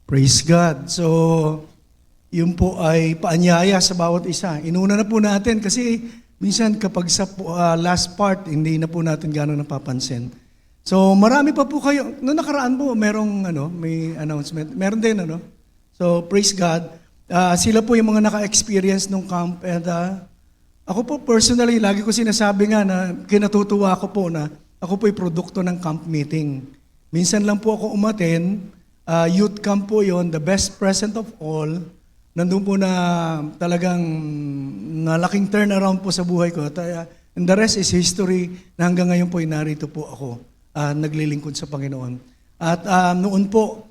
Praise God. So, yun po ay paanyaya sa bawat isa. Inuna na po natin kasi minsan kapag sa last part, hindi na po natin gano'ng napapansin. So, marami pa po kayo. Noong nakaraan po, may announcement. Meron din, So, praise God. Sila po yung mga naka-experience nung camp. And ako po personally, lagi ko sinasabi nga na kinatutuwa ko po na ako po yung produkto ng camp meeting. Minsan lang po ako umaten. Youth camp po yon, the best present of all. Nandun po na talagang nalaking turnaround po sa buhay ko. And the rest is history na hanggang ngayon po narito po ako, naglilingkod sa Panginoon. At noon po,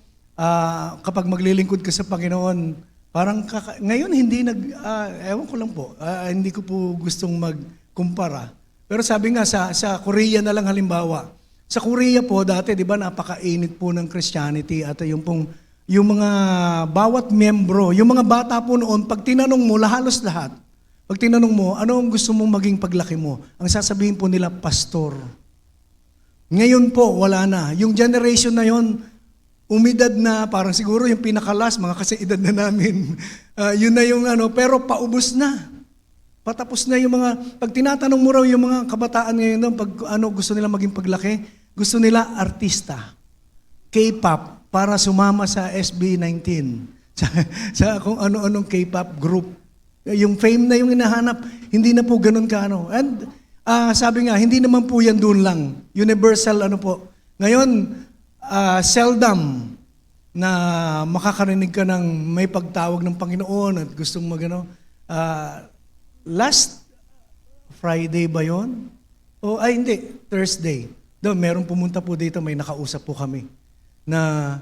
kapag maglilingkod ka sa Panginoon, parang ngayon ewan ko lang po, hindi ko po gustong magkumpara. Pero sabi nga, sa Korea na lang halimbawa, sa Korea po dati, di ba, napakainit po ng Christianity at yung mga bawat membro, yung mga bata po noon, pag tinanong mo, halos lahat, pag tinanong mo, ano ang gusto mong maging paglaki mo? Ang sasabihin po nila, pastor. Ngayon po, wala na. Yung generation na yon, umidad na, parang siguro yung pinakalas, mga kasiedad na namin. Yun na yung pero paubos na. Patapos na yung mga, pag tinatanong mo raw yung mga kabataan ngayon doon, pag gusto nila maging paglaki, gusto nila artista. K-pop, para sumama sa SB19. sa kung ano-anong K-pop group. Yung fame na yung hinahanap, hindi na po ganun ka. And sabi nga, hindi naman po yan doon lang. Universal po. Ngayon, seldom na makakarinig ka ng may pagtawag ng Panginoon at gustong last Friday ba yun? Hindi, Thursday. Doon, meron pumunta po dito, may nakausap po kami na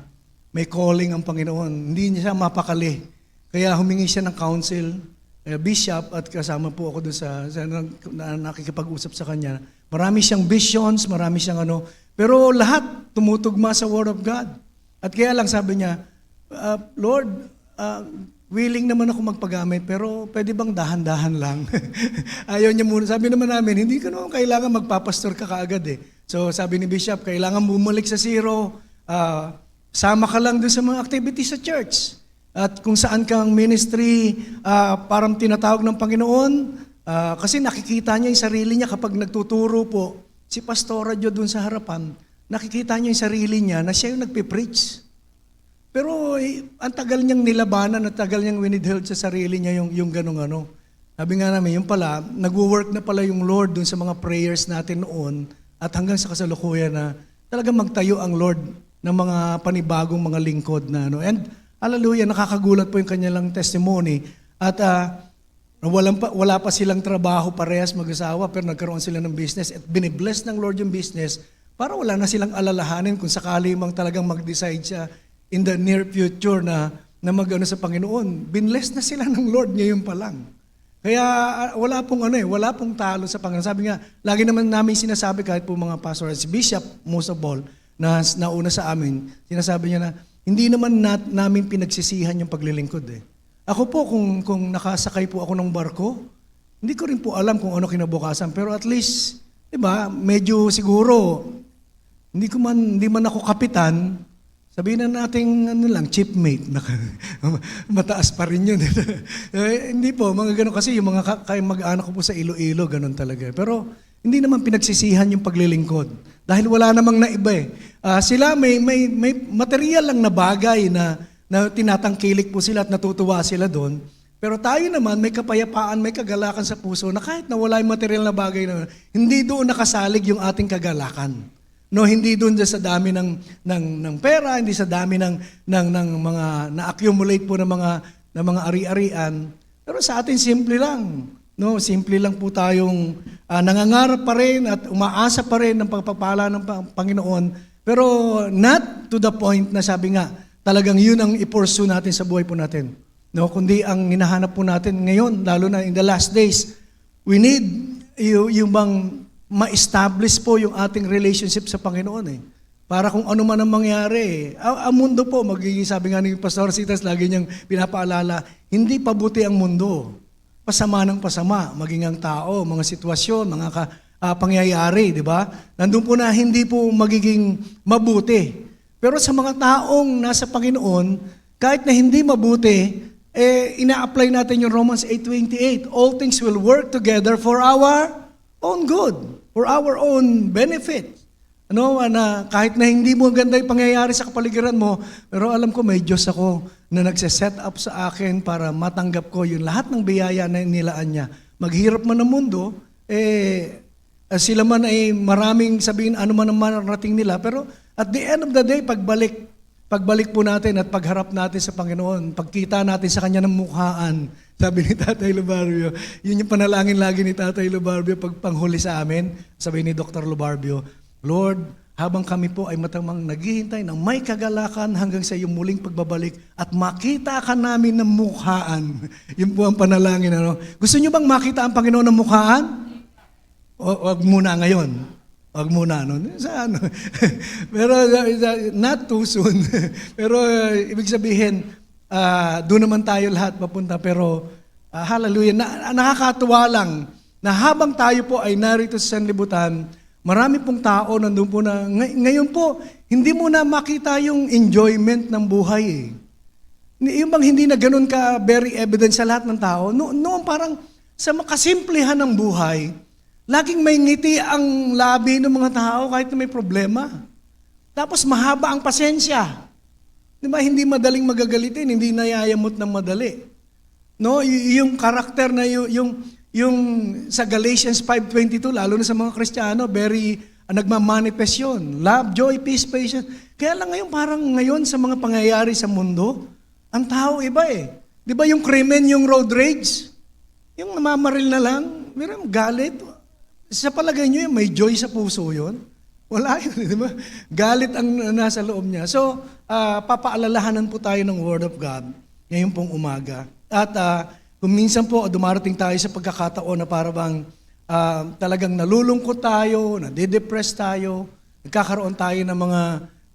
may calling ang Panginoon. Hindi niya siya mapakali. Kaya humingi siya ng counsel, bishop, at kasama po ako doon na nakikipag-usap sa kanya. Marami siyang visions, marami siyang pero lahat tumutugma sa Word of God. At kaya lang sabi niya, Lord, willing naman ako magpagamit, pero pwede bang dahan-dahan lang? Ayaw niya muna. Sabi naman namin, hindi ka naman kailangan magpapastor ka kaagad eh. So sabi ni Bishop, kailangan bumalik sa zero. Sama ka lang dun sa mga activities sa church. At kung saan kang ministry, parang tinatawag ng Panginoon, kasi nakikita niya yung sarili niya kapag nagtuturo po, si Pastora Jo dun sa harapan, nakikita niya yung sarili niya na siya yung nagpipreach. Pero ang tagal niyang nilabanan at tagal niyang winidheld sa sarili niya yung ganong. Sabi nga namin, yung pala, nag-work na pala yung Lord dun sa mga prayers natin noon at hanggang sa kasalukuyan na talagang magtayo ang Lord ng mga panibagong mga lingkod na And hallelujah, nakakagulat po yung kanyang testimony. At wala pa silang trabaho parehas mag-asawa pero nagkaroon sila ng business at binibless ng Lord yung business para wala na silang alalahanin kung sakali mang talagang mag-decide siya in the near future na sa Panginoon. Binless na sila ng Lord ngayon pa lang. Kaya wala pong talo sa Panginoon. Sabi nga, lagi naman namin sinasabi kahit po mga pastor, si Bishop most of all, na nauna sa amin, sinasabi niya na, hindi naman namin pinagsisihan yung paglilingkod eh. Ako po, kung nakasakay po ako ng barko, hindi ko rin po alam kung ano kinabukasan, pero at least, diba, medyo siguro, hindi man ako kapitan, sabihin na natin, chief mate. Mataas pa rin yun. Hindi po, mga ganun. Kasi yung mga mag-anak ko po sa Iloilo, ganun talaga. Pero hindi naman pinagsisihan yung paglilingkod. Dahil wala namang naiba eh. Sila may material lang na bagay na tinatangkilik po sila at natutuwa sila doon. Pero tayo naman, may kapayapaan, may kagalakan sa puso na kahit na wala yung material na bagay na hindi doon nakasalig yung ating kagalakan. Hindi doon sa dami ng pera, hindi sa dami ng mga na-accumulate po ng mga ari-arian. Pero sa atin simple lang. Simple lang po tayong nangangarap pa rin at umaasa pa rin ng pagpapala ng Panginoon. Pero not to the point na sabi nga, talagang yun ang i-pursue natin sa buhay po natin. Kundi ang hinahanap po natin ngayon, lalo na in the last days, we need yung bang ma-establish po yung ating relationship sa Panginoon eh. Para kung ano man ang mangyari. Ang mundo po, sabi nga ni Pastor Citas, lagi niyang pinapaalala, hindi pabuti ang mundo. Pasama ng pasama, maging ang tao, mga sitwasyon, mga pangyayari, di ba? Nandun po na hindi po magiging mabuti. Pero sa mga taong nasa Panginoon, kahit na hindi mabuti, ina-apply natin yung Romans 8:28. All things will work together for our own good, for our own benefit. Na kahit na hindi mo ganda yung pangyayari sa kapaligiran mo, pero alam ko may Diyos ako na nagse-set up sa akin para matanggap ko yung lahat ng biyaya na nilaan niya. Maghirap man ang mundo, sila man ay maraming sabihin ano man ang mararating nila, pero at the end of the day, pagbalik po natin at pagharap natin sa Panginoon, pagkita natin sa Kanya ng mukhaan, sabi ni Tatay Lubarbio, yun yung panalangin lagi ni Tatay Lubarbio pag panghuli sa amin, sabi ni Dr. Lubarbio, Lord, habang kami po ay matamang naghihintay ng may kagalakan hanggang sa iyong muling pagbabalik at makita ka namin ng mukhaan. Yun po ang panalangin. Gusto niyo bang makita ang Panginoon ng mukhaan? Wag muna ngayon. Wag muna. Pero not too soon. Pero ibig sabihin, doon naman tayo lahat papunta. Pero hallelujah, nakakatuwa lang na habang tayo po ay narito sa sanlibutan, marami pong tao nandun po na, ngayon po, hindi mo na makita yung enjoyment ng buhay. Yung bang hindi na ganun ka very evident sa lahat ng tao, noon parang sa makasimplihan ng buhay, laging may ngiti ang labi ng mga tao kahit na may problema. Tapos mahaba ang pasensya. Di ba, hindi madaling magagalitin, hindi nayayamot ng madali. No, yung karakter na yung sa Galatians 5:22, lalo na sa mga Kristiyano, very nagmamanifest yun. Love, joy, peace, patience. Kaya lang ngayon, parang ngayon sa mga pangyayari sa mundo, ang tao iba eh. Di ba yung krimen, yung road rage? Yung namamaril na lang, meron galit. Sa palagay nyo, may joy sa puso yun? Wala yun, di ba? Galit ang nasa loob niya. So, papaalalahanan po tayo ng Word of God ngayon pong umaga. At kung minsan po dumarating tayo sa pagkakataon na parang talagang nalulungkot tayo, nade-depress tayo, nagkakaroon tayo ng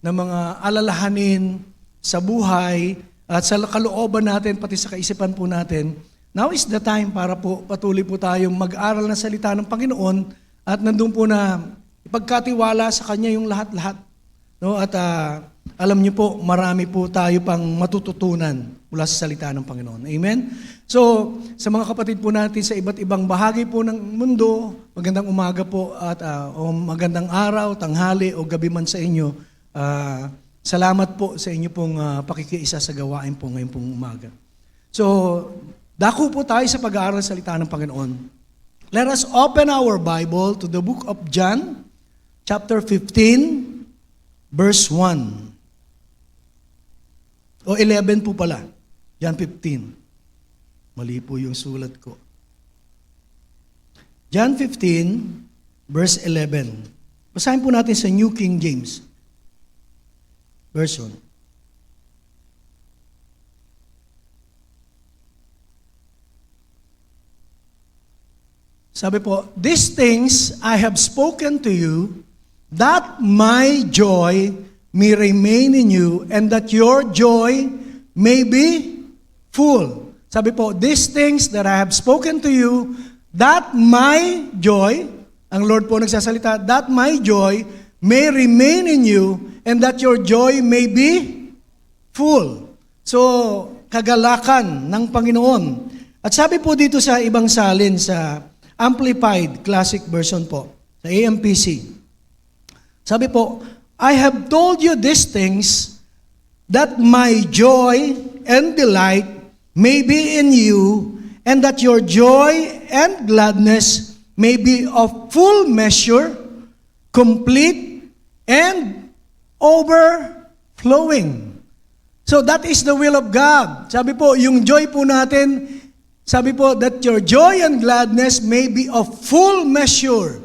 mga alalahanin sa buhay at sa kalooban natin, pati sa kaisipan po natin, now is the time para po patuloy po tayong mag-aral ng salita ng Panginoon at nandun po na ipagkatiwala sa Kanya yung lahat-lahat. No? At alam niyo po, marami po tayo pang matututunan mula sa salita ng Panginoon. Amen? So, sa mga kapatid po natin sa iba't ibang bahagi po ng mundo, magandang umaga po at o magandang araw, tanghali o gabi man sa inyo. Salamat po sa inyo pong pakikiisa sa gawain po ngayon pong umaga. So, dako po tayo sa pag-aaral sa salita ng Panginoon. Let us open our Bible to the book of John, chapter 15, verse 1. O 11 po pala. John 15. Mali po yung sulat ko. John 15, verse 11. Basahin po natin sa New King James Version. Sabi po, "These things I have spoken to you, that my joy may remain in you, and that your joy may be full." Sabi po, "These things that I have spoken to you, that my joy," ang Lord po nagsasalita, "that my joy may remain in you, and that your joy may be full." So, kagalakan ng Panginoon. At sabi po dito sa ibang salin, sa Amplified Classic Version po, sa AMPC, sabi po, "I have told you these things, that my joy and delight may be in you, and that your joy and gladness may be of full measure, complete, and overflowing." So that is the will of God. Sabi po, yung joy po natin, sabi po, that your joy and gladness may be of full measure,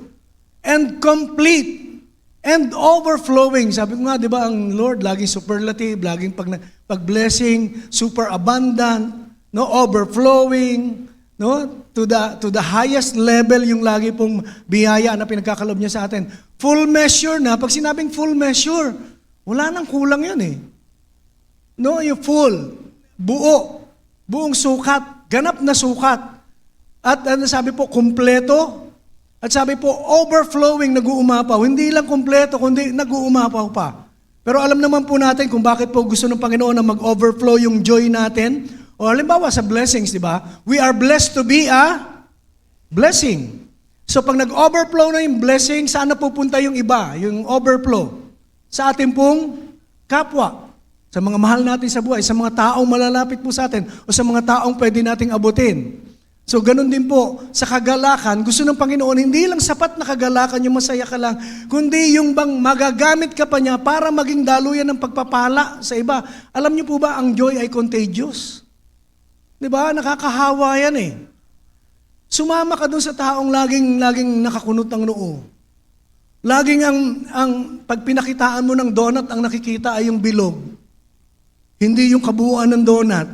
and complete, and overflowing. Sabi ko nga, di ba, ang Lord, laging superlative, laging pag-blessing, super abundant, no, overflowing, no, to the highest level yung lagi pong biyaya na pinagkakalob niya sa atin. Full measure na, pag sinabing full measure, wala nang kulang yun eh. No, yung full, buong sukat, ganap na sukat. At sabi po, kumpleto. At sabi po, overflowing, nag-uumapaw. Hindi lang kumpleto, kundi nag-uumapaw pa. Pero alam naman po natin kung bakit po gusto ng Panginoon na mag-overflow yung joy natin. O halimbawa sa blessings, di ba? We are blessed to be a blessing. So pag nag-overflow na yung blessing, saan na pupunta yung iba? Yung overflow? Sa ating pong kapwa. Sa mga mahal natin sa buhay, sa mga taong malalapit po sa atin, o sa mga taong pwede nating abutin. So ganun din po, sa kagalakan, gusto ng Panginoon, hindi lang sapat na kagalakan, yung masaya ka lang, kundi yung bang magagamit ka pa niya para maging daluyan ng pagpapala sa iba. Alam niyo po ba, ang joy ay contagious? Di ba? Nakakahawa yan eh. Sumama ka dun sa taong laging nakakunot ng noo. Laging ang pag pinakitaan mo ng donut, ang nakikita ay yung bilog. Hindi yung kabuuan ng donut.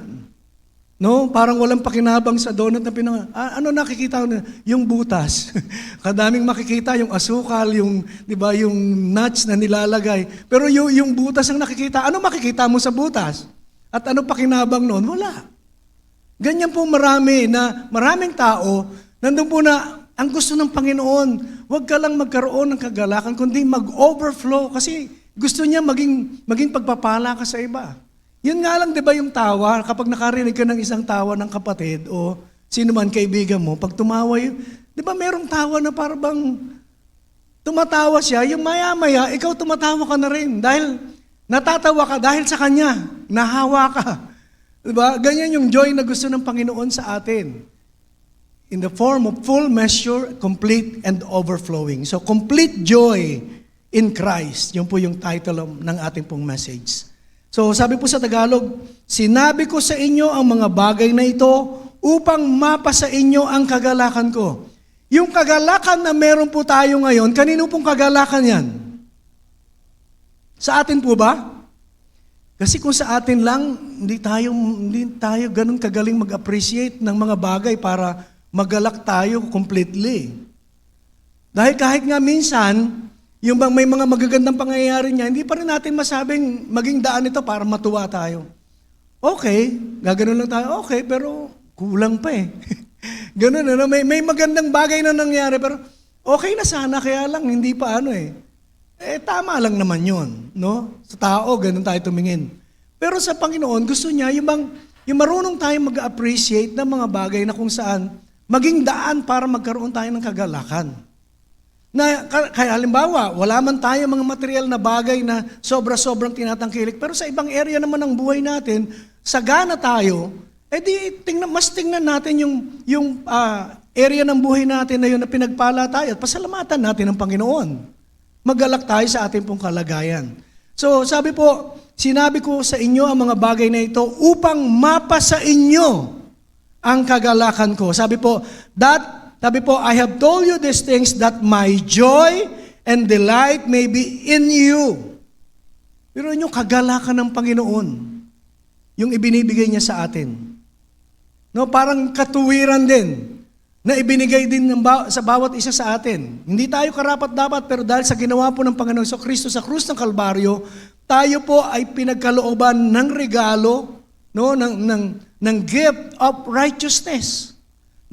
No? Parang walang pakinabang sa donut na ano nakikita mo? Yung butas. Kadaming makikita yung asukal, yung, di ba, yung nuts na nilalagay. Pero yung butas ang nakikita, ano makikita mo sa butas? At ano pakinabang noon? Wala. Ganyan po maraming tao, nandun po na ang gusto ng Panginoon, huwag ka lang magkaroon ng kagalakan, kundi mag-overflow kasi gusto niya maging pagpapala ka sa iba. Yun nga lang, di ba, yung tawa, kapag nakarinig ka ng isang tawa ng kapatid o sino man kaibigan mo, pag tumawa yun, di ba merong tawa na parang tumatawa siya, yung maya-maya, ikaw tumatawa ka na rin dahil natatawa ka dahil sa kanya, nahawa ka. Di ba? Ganyan yung joy na gusto ng Panginoon sa atin. In the form of full measure, complete and overflowing. So, complete joy in Christ. Yun po yung title ng ating pong message. So, sabi po sa Tagalog, sinabi ko sa inyo ang mga bagay na ito upang mapa sa inyo ang kagalakan ko. Yung kagalakan na meron po tayo ngayon, kanino pong kagalakan yan? Sa atin po ba? Kasi kung sa atin lang, hindi tayo ganun kagaling mag-appreciate ng mga bagay para magalak tayo completely. Dahil kahit nga minsan, yung bang may mga magagandang pangyayari niya, hindi pa rin natin masabing maging daan ito para matuwa tayo. Okay, gaganon lang tayo, okay, pero kulang pa eh. Ganun, ano? May magandang bagay na nangyari, pero okay na sana, kaya lang, hindi pa ano eh. Tama lang naman yun, no? Sa tao, ganun tayo tumingin. Pero sa Panginoon, gusto niya yung marunong tayo mag-appreciate ng mga bagay na kung saan maging daan para magkaroon tayo ng kagalakan. Kaya halimbawa, wala man tayo mga material na bagay na sobra-sobrang tinatangkilik, pero sa ibang area naman ng buhay natin, sagana tayo, mas tingnan natin yung area ng buhay natin na yun na pinagpala tayo at pasalamatan natin ng Panginoon. Magalak tayo sa ating pong kalagayan. So sabi po, sinabi ko sa inyo ang mga bagay na ito upang mapa sa inyo ang kagalakan ko. Sabi po, I have told you these things that my joy and delight may be in you. Pero yung kagalakan ng Panginoon, yung ibinibigay niya sa atin. No, parang katuwiran din na ibinigay din sa bawat isa sa atin. Hindi tayo karapat-dapat, pero dahil sa ginawa po ng Panginoon sa Kristo sa krus ng Kalbaryo, tayo po ay pinagkalooban ng regalo, no, ng gift of righteousness.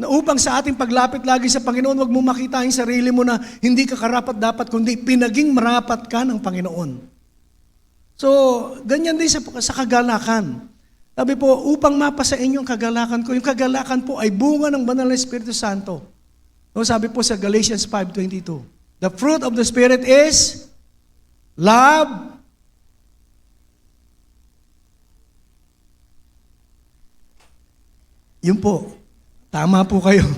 Na upang sa ating paglapit lagi sa Panginoon, wag mo makita yung sarili mo na hindi ka karapat-dapat, kundi pinaging marapat ka ng Panginoon. So, ganyan din sa kagalakan. Sabi po, upang mapa sa inyo ang kagalakan ko, yung kagalakan po ay bunga ng banal na Espiritu Santo. No, sabi po sa Galatians 5:22, the fruit of the Spirit is love, yun po. Tama po kayo.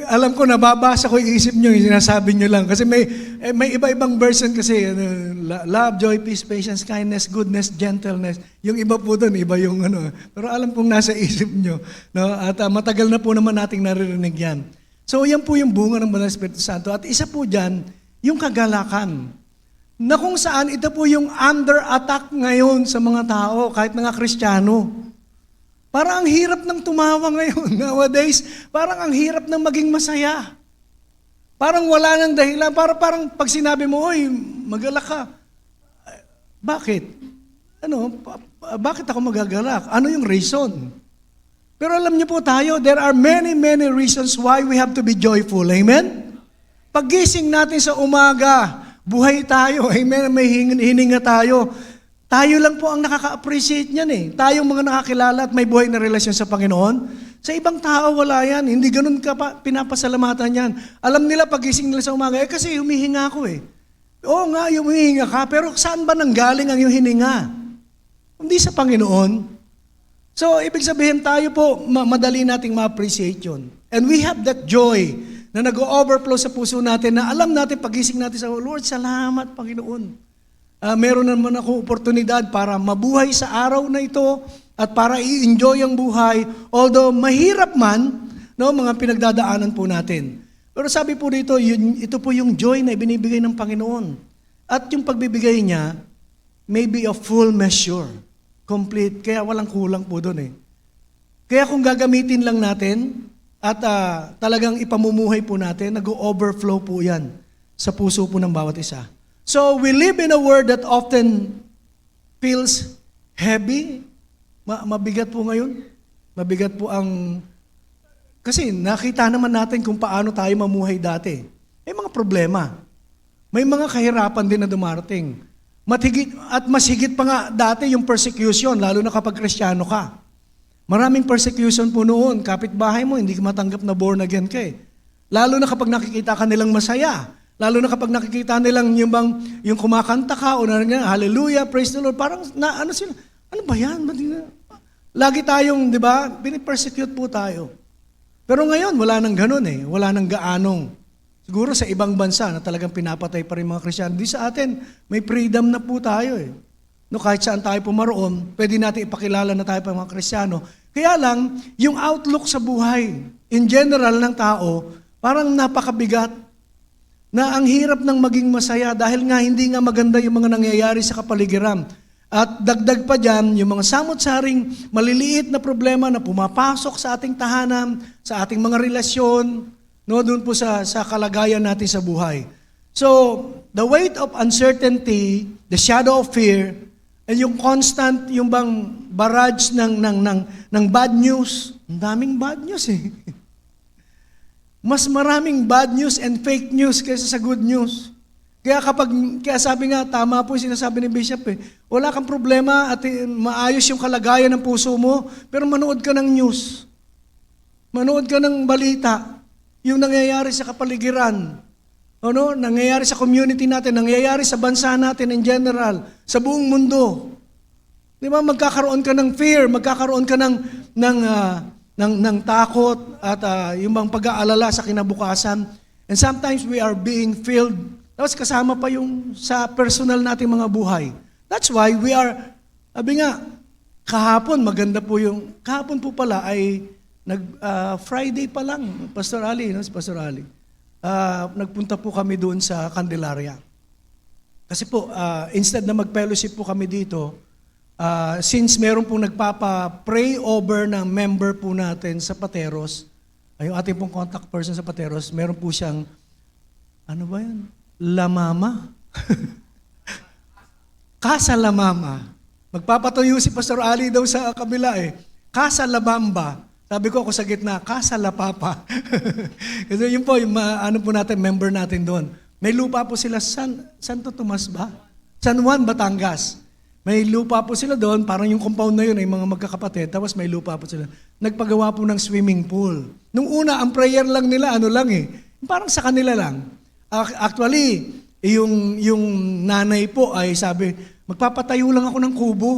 Alam ko, nababasa ko yung isip nyo, yung sinasabi nyo lang. Kasi may iba-ibang version kasi, love, joy, peace, patience, kindness, goodness, gentleness. Yung iba po doon, iba yung ano. Pero alam kong nasa isip nyo. No? At matagal na po naman nating naririnig yan. So yan po yung bunga ng Banal na Espiritu Santo. At isa po dyan, yung kagalakan. Na kung saan ito po yung under attack ngayon sa mga tao, kahit mga Kristiyano. Parang ang hirap ng tumawa ngayon nowadays. Parang ang hirap ng maging masaya. Parang wala nang dahilan. Parang pag sinabi mo, oy, magalak ka. Bakit? Bakit ako magagalak? Ano yung reason? Pero alam niyo po tayo, there are many, many reasons why we have to be joyful. Amen? Paggising natin sa umaga, buhay tayo, amen, may hininga tayo. Tayo lang po ang nakaka-appreciate niyan eh. Tayong mga nakakilala at may buhay na relasyon sa Panginoon. Sa ibang tao, wala yan. Hindi ganun ka pa pinapasalamatan yan. Alam nila, pagising nila sa umaga, kasi humihinga ako eh. Oo nga, yung humihinga ka, pero saan ba nanggaling ang yung hininga? Hindi sa Panginoon. So, ibig sabihin tayo po, madali nating ma-appreciate yun. And we have that joy na nag-overflow sa puso natin na alam natin, pagising natin sa Lord, salamat Panginoon. Meron naman ako oportunidad para mabuhay sa araw na ito at para i-enjoy ang buhay. Although mahirap man, no, mga pinagdadaanan po natin. Pero sabi po dito, ito po yung joy na ibinibigay ng Panginoon. At yung pagbibigay niya, may be a full measure. Complete. Kaya walang kulang po doon eh. Kaya kung gagamitin lang natin at talagang ipamumuhay po natin, nag-overflow po yan sa puso po ng bawat isa. So, we live in a world that often feels heavy. Mabigat po ngayon. Mabigat po ang... Kasi nakita naman natin kung paano tayo mamuhay dati. May mga problema. May mga kahirapan din na dumarating. Mas higit pa nga dati yung persecution, lalo na kapag Kristiyano ka. Maraming persecution po noon. Kapitbahay mo, hindi ka matanggap na born again ka eh. Lalo na kapag nakikita ka nilang masaya. Lalo na kapag nakikita nilang yung kumakanta ka o narinig, hallelujah, praise the Lord, parang ano sila, ano ba yan? Lagi tayong, di ba, pinipersecute po tayo. Pero ngayon, wala nang ganun eh. Wala nang gaanong. Siguro sa ibang bansa na talagang pinapatay pa rin mga Kristiyano. Di sa atin, may freedom na po tayo eh. No, kahit saan tayo pumaroon, pwede natin ipakilala na tayo pa mga Kristiyano. Kaya lang, yung outlook sa buhay, in general ng tao, parang napakabigat. Na ang hirap ng maging masaya dahil nga hindi nga maganda yung mga nangyayari sa kapaligiran. At dagdag pa dyan, yung mga samot-saring maliliit na problema na pumapasok sa ating tahanan, sa ating mga relasyon, no, doon po sa kalagayan natin sa buhay. So, the weight of uncertainty, the shadow of fear, and yung constant, yung bang barrage ng bad news, ang daming bad news eh. Mas maraming bad news and fake news kaysa sa good news. Kaya sabi nga, tama po yung sinasabi ni Bishop eh, wala kang problema at maayos yung kalagayan ng puso mo, pero manood ka ng news. Manood ka ng balita, yung nangyayari sa kapaligiran, nangyayari sa community natin, nangyayari sa bansa natin in general, sa buong mundo. Di ba, magkakaroon ka ng fear, magkakaroon ka ng takot at yung bang pag-aalala sa kinabukasan. And sometimes we are being filled. Tapos kasama pa yung sa personal nating mga buhay. That's why we are, sabi nga, kahapon po pala ay Friday pa lang, Pastor Ali, si Pastor Ali. Nagpunta po kami doon sa Candelaria. Kasi po, instead na mag-fellowship po kami dito, since meron pong nagpapa-pray over ng member po natin sa Pateros, yung ating pong contact person sa Pateros, meron po siyang, ano ba yan? Lamama? Casa Lamama. Magpapatuyo si Pastor Ali daw sa kabila eh. Casa Labamba. Sabi ko ako sa gitna, Casa La Papa. Kasi yun po, yung ano po natin, member natin doon. May lupa po sila, Santo Tomas ba? San Juan, Batangas. May lupa po sila doon, parang yung compound na yun ay mga magkakapatid, tapos may lupa po sila. Nagpagawa po ng swimming pool. Nung una, ang prayer lang nila, parang sa kanila lang. Actually, yung nanay po ay sabi, magpapatayo lang ako ng kubo.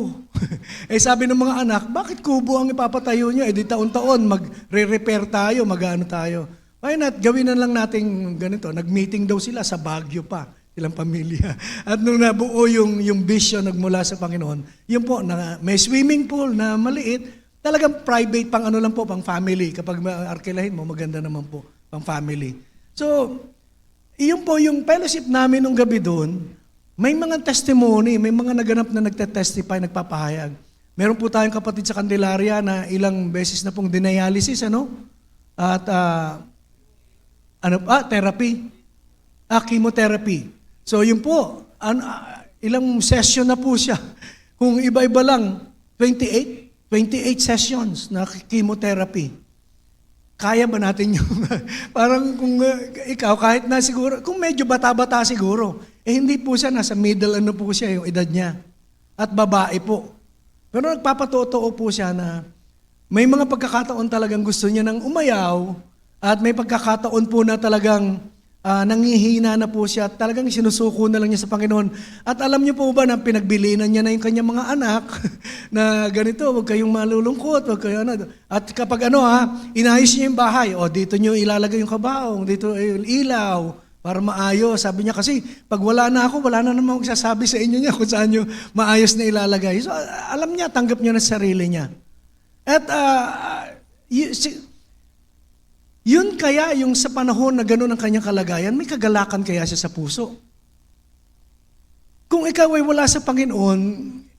Sabi ng mga anak, bakit kubo ang ipapatayo nyo? Di taon-taon, magre-repair tayo, mag-ano tayo. Why not, gawin na lang natin ganito. Nag-meeting daw sila sa Baguio pa. Ilang pamilya. At nung nabuo yung vision nagmula sa Panginoon, yun po, may swimming pool na maliit, talagang private, pang ano lang po, pang family. Kapag arkilahin mo, maganda naman po, pang family. So, iyon po yung fellowship namin nung gabi doon, may mga testimony, may mga naganap na nagte-testify, nagpapahayag. Meron po tayong kapatid sa Candelaria na ilang beses na pong dialysis, At, therapy. Chemotherapy. So yun po, ilang session na po siya. Kung iba-iba lang, 28 sessions na chemotherapy. kaya ba natin yung, parang kung ikaw, kahit na siguro, kung medyo bata-bata siguro, hindi po siya, nasa middle ano po siya, yung edad niya. At babae po. Pero nagpapatotoo po siya na may mga pagkakataon talagang gusto niya ng umayaw, at may pagkakataon po na talagang nangihina na po siya, at talagang sinusuko na lang niya sa Panginoon. At alam niyo po ba na pinagbilinan niya na yung kanyang mga anak na ganito, huwag kayong malulungkot, huwag kayo ano. At kapag inayos niya yung bahay, dito niyo ilalagay yung kabaong, dito yung ilaw, para maayos. Sabi niya kasi, pag wala na ako, wala na naman magsasabi sa inyo niya kung saan niyo maayos na ilalagay. So alam niya, tanggap niya na sarili niya. At yun kaya yung sa panahon na gano'n ang kanyang kalagayan, may kagalakan kaya siya sa puso. Kung ikaw ay wala sa Panginoon,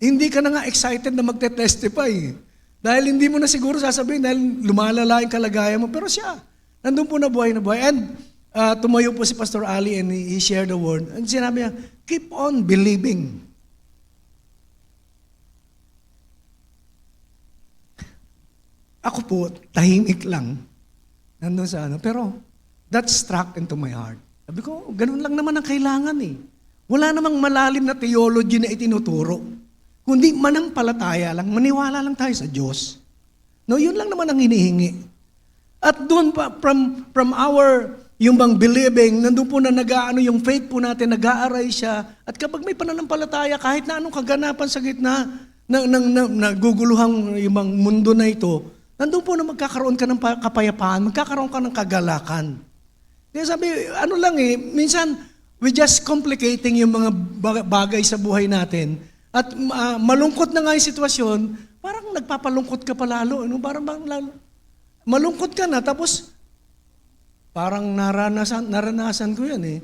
hindi ka na nga excited na magte-testify. Dahil hindi mo na siguro sasabihin, dahil lumalala yung kalagayan mo. Pero siya, nandun po na buhay na buhay. And tumayo po si Pastor Ali and he shared the word. And sinabi niya, keep on believing. Ako po, tahimik lang. Nandun sa pero that struck into my heart. Sabi ko, ganun lang naman ang kailangan eh. Wala namang malalim na theology na itinuturo. Kundi manampalataya lang, maniwala lang tayo sa Diyos. No, yun lang naman ang hinihingi. At doon pa, from our, yung bang believing, nandun po na yung faith po natin, nag-aaray siya. At kapag may pananampalataya, kahit na anong kaganapan sa gitna, naguguluhang yung bang mundo na ito, nandun po na magkakaroon ka ng kapayapaan, magkakaroon ka ng kagalakan. Kaya sabi, minsan, we just complicating yung mga bagay sa buhay natin. At malungkot na nga yung sitwasyon, parang nagpapalungkot ka pa lalo. Parang lalo. Malungkot ka na, tapos parang naranasan ko yan eh.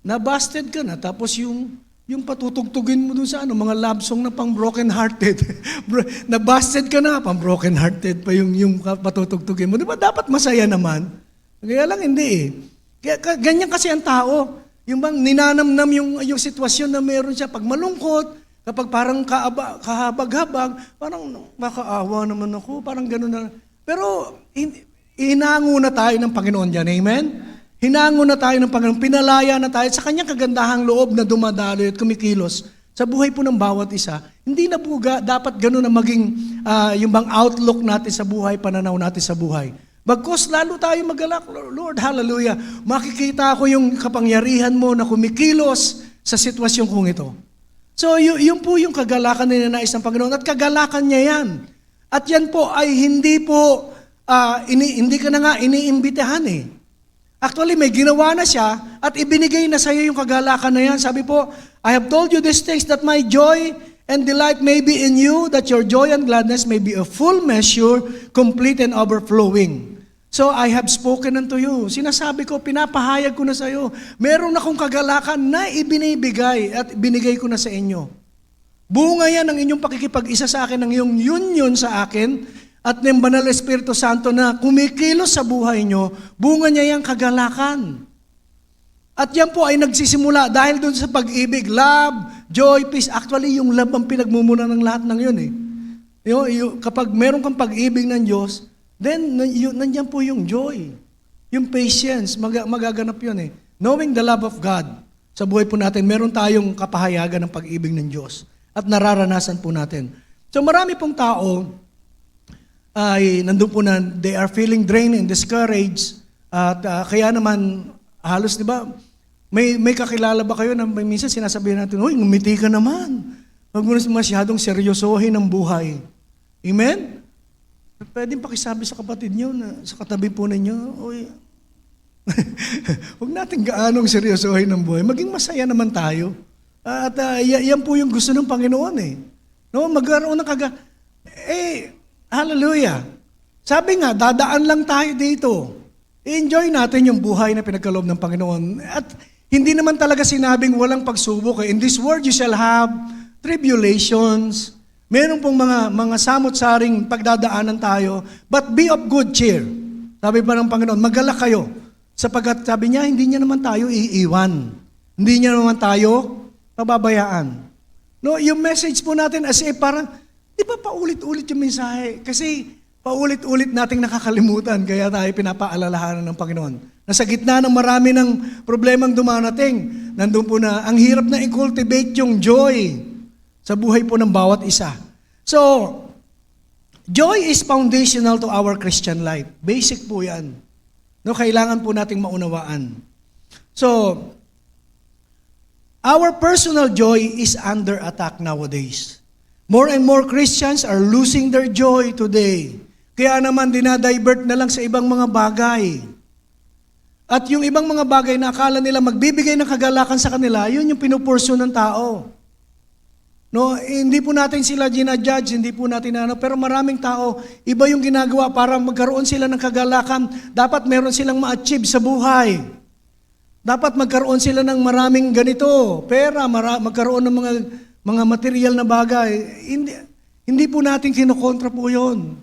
Nabusted ka na, tapos yung patutugtugin mo dun sa mga love song na pang broken-hearted. Nabusted ka na, pang broken-hearted pa yung patutugtugin mo. Di ba dapat masaya naman? Kaya lang hindi eh. Kaya, ganyan kasi ang tao. Yung bang ninanamnam yung sitwasyon na meron siya. Pag malungkot, kapag parang kahabag-habag, parang makaawa naman ako, parang gano'n na. Pero hinango na tayo ng Panginoon dyan. Amen? Hinango na tayo ng Panginoon, pinalaya na tayo sa kanyang kagandahang loob na dumadaloy at kumikilos sa buhay po ng bawat isa. Hindi na po dapat gano'n na maging yung bang outlook natin sa buhay, pananaw natin sa buhay. Bagkus lalo tayo magalak, Lord, hallelujah, makikita ko yung kapangyarihan mo na kumikilos sa sitwasyon kong ito. So yun po yung kagalakan na ninanais ng Panginoon at kagalakan niya yan. At yan po ay hindi po, hindi ka na nga iniimbitahan eh. Actually, may ginawa na siya at ibinigay na sa iyo yung kagalakan na yan. Sabi po, I have told you these things that my joy and delight may be in you, that your joy and gladness may be a full measure, complete and overflowing. So I have spoken unto you. Sinasabi ko, pinapahayag ko na sa iyo. Meron akong kagalakan na ibinibigay at binigay ko na sa inyo. Bunga yan ng inyong pakikipag-isa sa akin, ng iyong union sa akin, at ng Banal na Espiritu Santo na kumikilos sa buhay nyo, bunga niya yung kagalakan. At yan po ay nagsisimula dahil doon sa pag-ibig, love, joy, peace. Actually, yung love ang pinagmumuna ng lahat ng yun eh. Kapag meron kang pag-ibig ng Diyos, then nandiyan po yung joy, yung patience, magaganap yun eh. Knowing the love of God, sa buhay po natin, meron tayong kapahayagan ng pag-ibig ng Diyos at nararanasan po natin. So marami pong tao, ay nandun po na they are feeling drained and discouraged at kaya naman halos, di ba, may kakilala ba kayo na minsan sinasabihan natin, uy, ngumiti ka naman. Huwag mo masyadong seryosohin ang buhay. Amen? Pwedeng pakisabi sa kapatid nyo, sa katabi po ninyo, uy, huwag natin gaanong seryosohin ang buhay. Maging masaya naman tayo. At yan po yung gusto ng Panginoon eh. No, magkaroon ng hallelujah. Sabi nga, dadaan lang tayo dito. I-enjoy natin yung buhay na pinagkaloob ng Panginoon. At hindi naman talaga sinabing walang pagsubok. In this world you shall have tribulations. Meron pong mga samot-saring pagdadaanan tayo. But be of good cheer. Sabi pa ng Panginoon, magalak kayo. Sapagkat sabi niya, hindi niya naman tayo iiwan. Hindi niya naman tayo pababayaan. No, yung message po natin as parang, di ba paulit-ulit yung mensahe? Kasi paulit-ulit nating nakakalimutan, kaya tayo pinapaalalahanan ng Panginoon. Na sa gitna ng marami ng problemang dumarating, nandun po na, ang hirap na i-cultivate yung joy sa buhay po ng bawat isa. So, joy is foundational to our Christian life. Basic po yan. No, kailangan po nating maunawaan. So, our personal joy is under attack nowadays. More and more Christians are losing their joy today. Kaya naman dinadivert na lang sa ibang mga bagay. At yung ibang mga bagay na akala nila magbibigay ng kagalakan sa kanila, yun yung pinupurso ng tao. No, hindi po natin sila ginajudge, hindi po natin pero maraming tao, iba yung ginagawa para magkaroon sila ng kagalakan. Dapat meron silang ma-achieve sa buhay. Dapat magkaroon sila ng maraming ganito, pera, magkaroon ng mga material na bagay. Hindi po natin kinokontra po yun.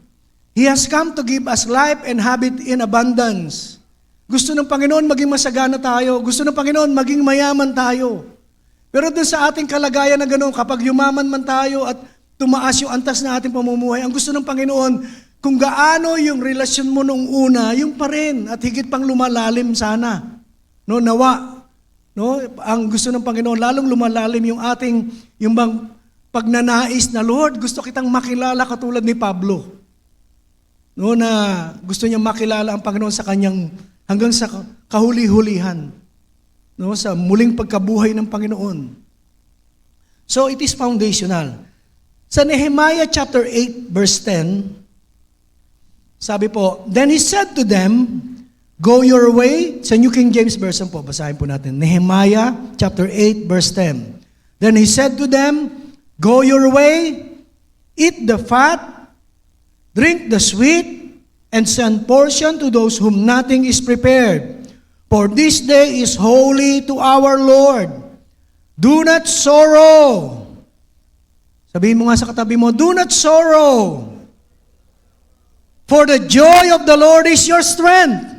He has come to give us life and have it in abundance. Gusto ng Panginoon maging masagana tayo. Gusto ng Panginoon maging mayaman tayo. Pero doon sa ating kalagayan na gano'n, kapag yumaman man tayo at tumaas yung antas na ating pamumuhay, ang gusto ng Panginoon, kung gaano yung relasyon mo nung una, yung pa rin, at higit pang lumalalim sana. No, nawa. No, ang gusto ng Panginoon, lalong lumalalim yung ating, yung bang pagnanais na, Lord, gusto kitang makilala katulad ni Pablo. No, na gusto niya makilala ang Panginoon sa kanyang hanggang sa kahuli-hulihan. No, sa muling pagkabuhay ng Panginoon. So it is foundational. Sa Nehemiah chapter 8 verse 10, sabi po, then he said to them, go your way. Sa New King James Version po, basahin po natin. Nehemiah chapter 8 verse 10. Then he said to them, go your way, eat the fat, drink the sweet, and send portion to those whom nothing is prepared. For this day is holy to our Lord. Do not sorrow. Sabihin mo nga sa katabi mo, do not sorrow. For the joy of the Lord is your strength.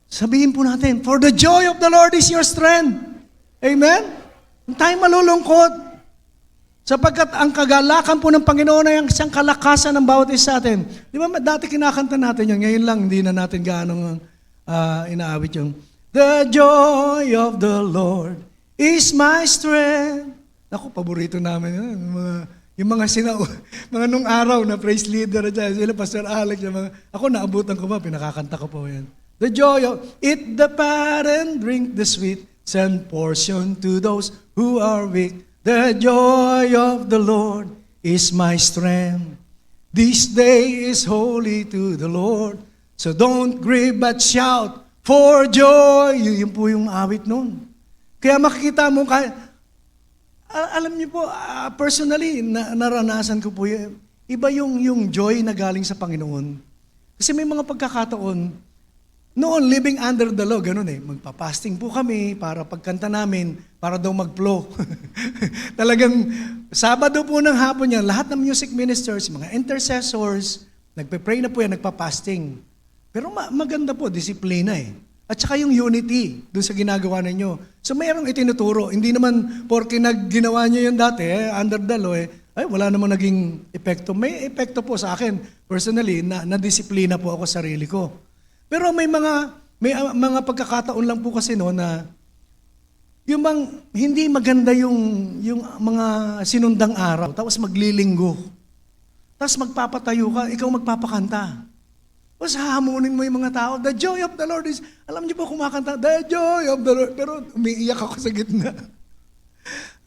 Sabihin po natin, for the joy of the Lord is your strength. Amen? Hindi tayo malulungkot. Sapagkat ang kagalakan po ng Panginoon ay ang isang kalakasan ng bawat isa sa atin. Di ba dati kinakanta natin yun, ngayon lang hindi na natin gaano inaawit yung the joy of the Lord is my strength. Naku, paborito namin yun. Yung mga mga nung araw na praise leader dyan, sila Pastor Alex, yung mga, ako naabutan ko ba, pinakakanta ko po yan. The joy of, eat the fat and drink the sweet, send portion to those who are weak. The joy of the Lord is my strength. This day is holy to the Lord. So don't grieve but shout for joy. Yun po yung awit nun. Kaya makikita mo, alam niyo po, personally, naranasan ko po yun. Iba yung joy na galing sa Panginoon. Kasi may mga pagkakataon, noon, living under the law, ganun eh. Magpa-fasting po kami para pagkanta namin, para daw mag-flow. Talagang, Sabado po ng hapon yan, lahat ng music ministers, mga intercessors, nagpe-pray na po yan, nagpa-fasting. Pero maganda po, disiplina eh. At saka yung unity dun sa ginagawa ninyo. So mayroong itinuturo. Hindi naman, porke ginawa nyo yun dati, under the law, ay wala namang naging epekto. May epekto po sa akin, personally, na disiplina po ako sarili ko. Pero may mga pagkakataon lang po kasi no na yung hindi maganda yung mga sinundang araw, tapos maglilinggo. Tapos magpapatayo ka, ikaw magpapakanta. Tapos hahamunin mo yung mga tao, the joy of the Lord is, alam niyo po kumakanta, the joy of the Lord, pero umiiyak ako sa gitna.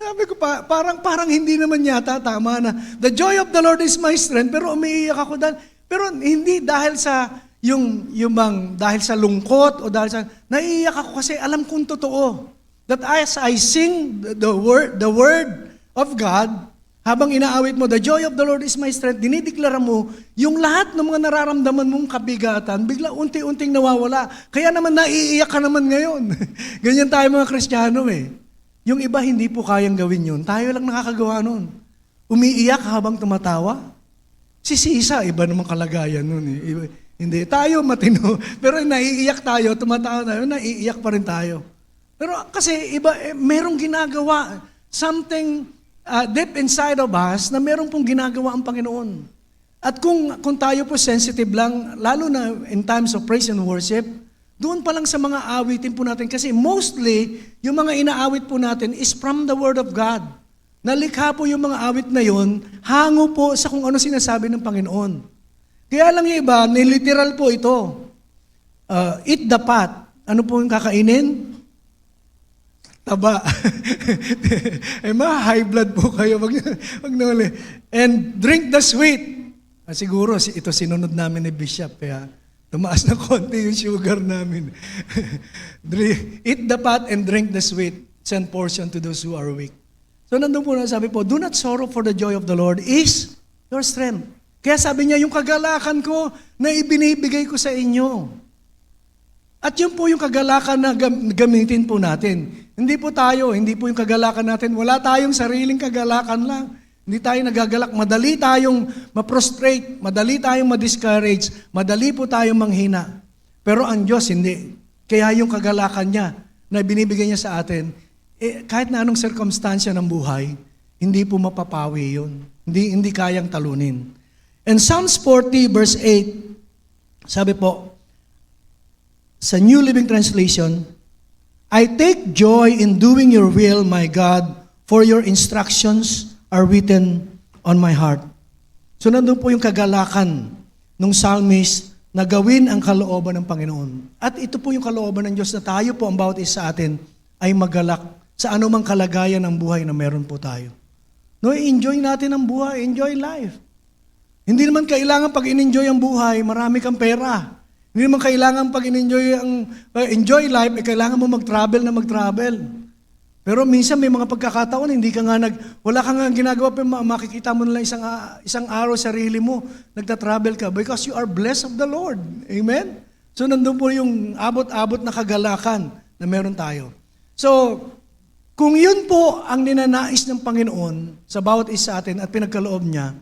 Sabi ko parang hindi naman yata tama na, the joy of the Lord is my strength, pero umiiyak ako dahil, pero hindi dahil sa dahil sa lungkot o dahil sa naiiyak ako kasi alam kong totoo that as I sing the word of God, habang inaawit mo, the joy of the Lord is my strength, dinideklara mo yung lahat ng mga nararamdaman mong kabigatan, bigla unti-unting nawawala. Kaya naman naiiyak ka naman ngayon. Ganyan tayo mga Kristiyano eh. Yung iba hindi po kayang gawin yun. Tayo lang nakakagawa nun. Umiiyak habang tumatawa. Si Sisa, iba namang kalagayan nun eh. Hindi, tayo matino. Pero naiiyak tayo, tumatawa tayo, naiiyak pa rin tayo. Pero kasi iba, merong ginagawa. Something deep inside of us na merong pong ginagawa ang Panginoon. At kung tayo po sensitive lang, lalo na in times of praise and worship, doon pa lang sa mga awitin po natin. Kasi mostly, yung mga inaawit po natin is from the Word of God. Nalikha po yung mga awit na yon, hango po sa kung ano sinasabi ng Panginoon. Kaya lang yung iba, niliteral po ito. Eat the pot. Ano po yung kakainin? Taba. High blood po kayo. Wag na. And drink the sweet. Siguro, ito sinunod namin ni Bishop, kaya tumaas na konti yung sugar namin. Eat the pot and drink the sweet. Send portion to those who are weak. So nandun po na sabi po, do not sorrow, for the joy of the Lord is your strength. Kaya sabi niya, yung kagalakan ko na ibinibigay ko sa inyo. At yun po yung kagalakan na gamitin po natin. Hindi po yung kagalakan natin. Wala tayong sariling kagalakan lang. Hindi tayo nagagalak. Madali tayong ma-prostrate, madali tayong ma-discourage, madali po tayong manghina. Pero ang Diyos, hindi. Kaya yung kagalakan niya na binibigay niya sa atin, kahit na anong circumstansya ng buhay, hindi po mapapawi yun. Hindi kayang talunin. And Psalms 40 verse 8, sabi po, sa New Living Translation, I take joy in doing your will, my God, for your instructions are written on my heart. So nandun po yung kagalakan ng psalmist na gawin ang kalooban ng Panginoon. At ito po yung kalooban ng Diyos na tayo po ang bawat isa sa atin ay magalak sa anumang kalagayan ng buhay na meron po tayo. No, enjoy natin ang buhay, enjoy life. Hindi naman kailangan pag in-enjoy ang buhay, marami kang pera. Hindi naman kailangan pag enjoy life, kailangan mo mag-travel na mag-travel. Pero minsan may mga pagkakataon, wala kang ginagawa, pero makikita mo na lang isang araw sarili mo, nagta-travel ka because you are blessed of the Lord. Amen? So nandun po yung abot-abot na kagalakan na meron tayo. So, kung yun po ang ninanais ng Panginoon sa bawat isa atin at pinagkaloob niya,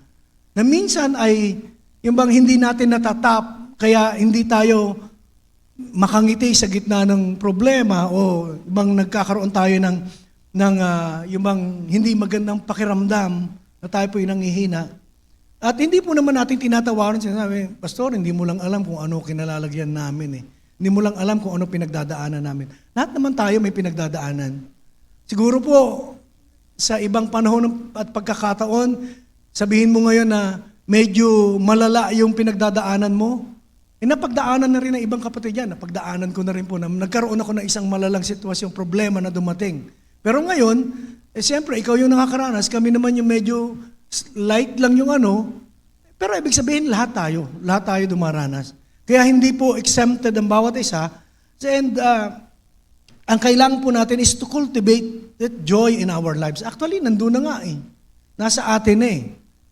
na minsan ay yung bang hindi natin natatap, kaya hindi tayo makangiti sa gitna ng problema o bang nagkakaroon tayo ng yung bang hindi magandang pakiramdam na tayo po yung nanghihina. At hindi po naman natin tinatawaran, sinasabi, Pastor, hindi mo lang alam kung ano kinalalagyan namin eh. Hindi mo lang alam kung ano pinagdadaanan namin. Lahat naman tayo may pinagdadaanan. Siguro po, sa ibang panahon at pagkakataon, sabihin mo ngayon na medyo malala yung pinagdadaanan mo, napagdaanan na rin ng ibang kapatid yan. Napagdaanan ko na rin po na nagkaroon ako ng isang malalang sitwasyon, problema na dumating. Pero ngayon, siyempre, ikaw yung nakakaranas, kami naman yung medyo light lang yung pero ibig sabihin, lahat tayo dumaranas. Kaya hindi po exempted ang bawat isa. And ang kailangan po natin is to cultivate that joy in our lives. Actually, nandun na nga eh. Nasa atin eh.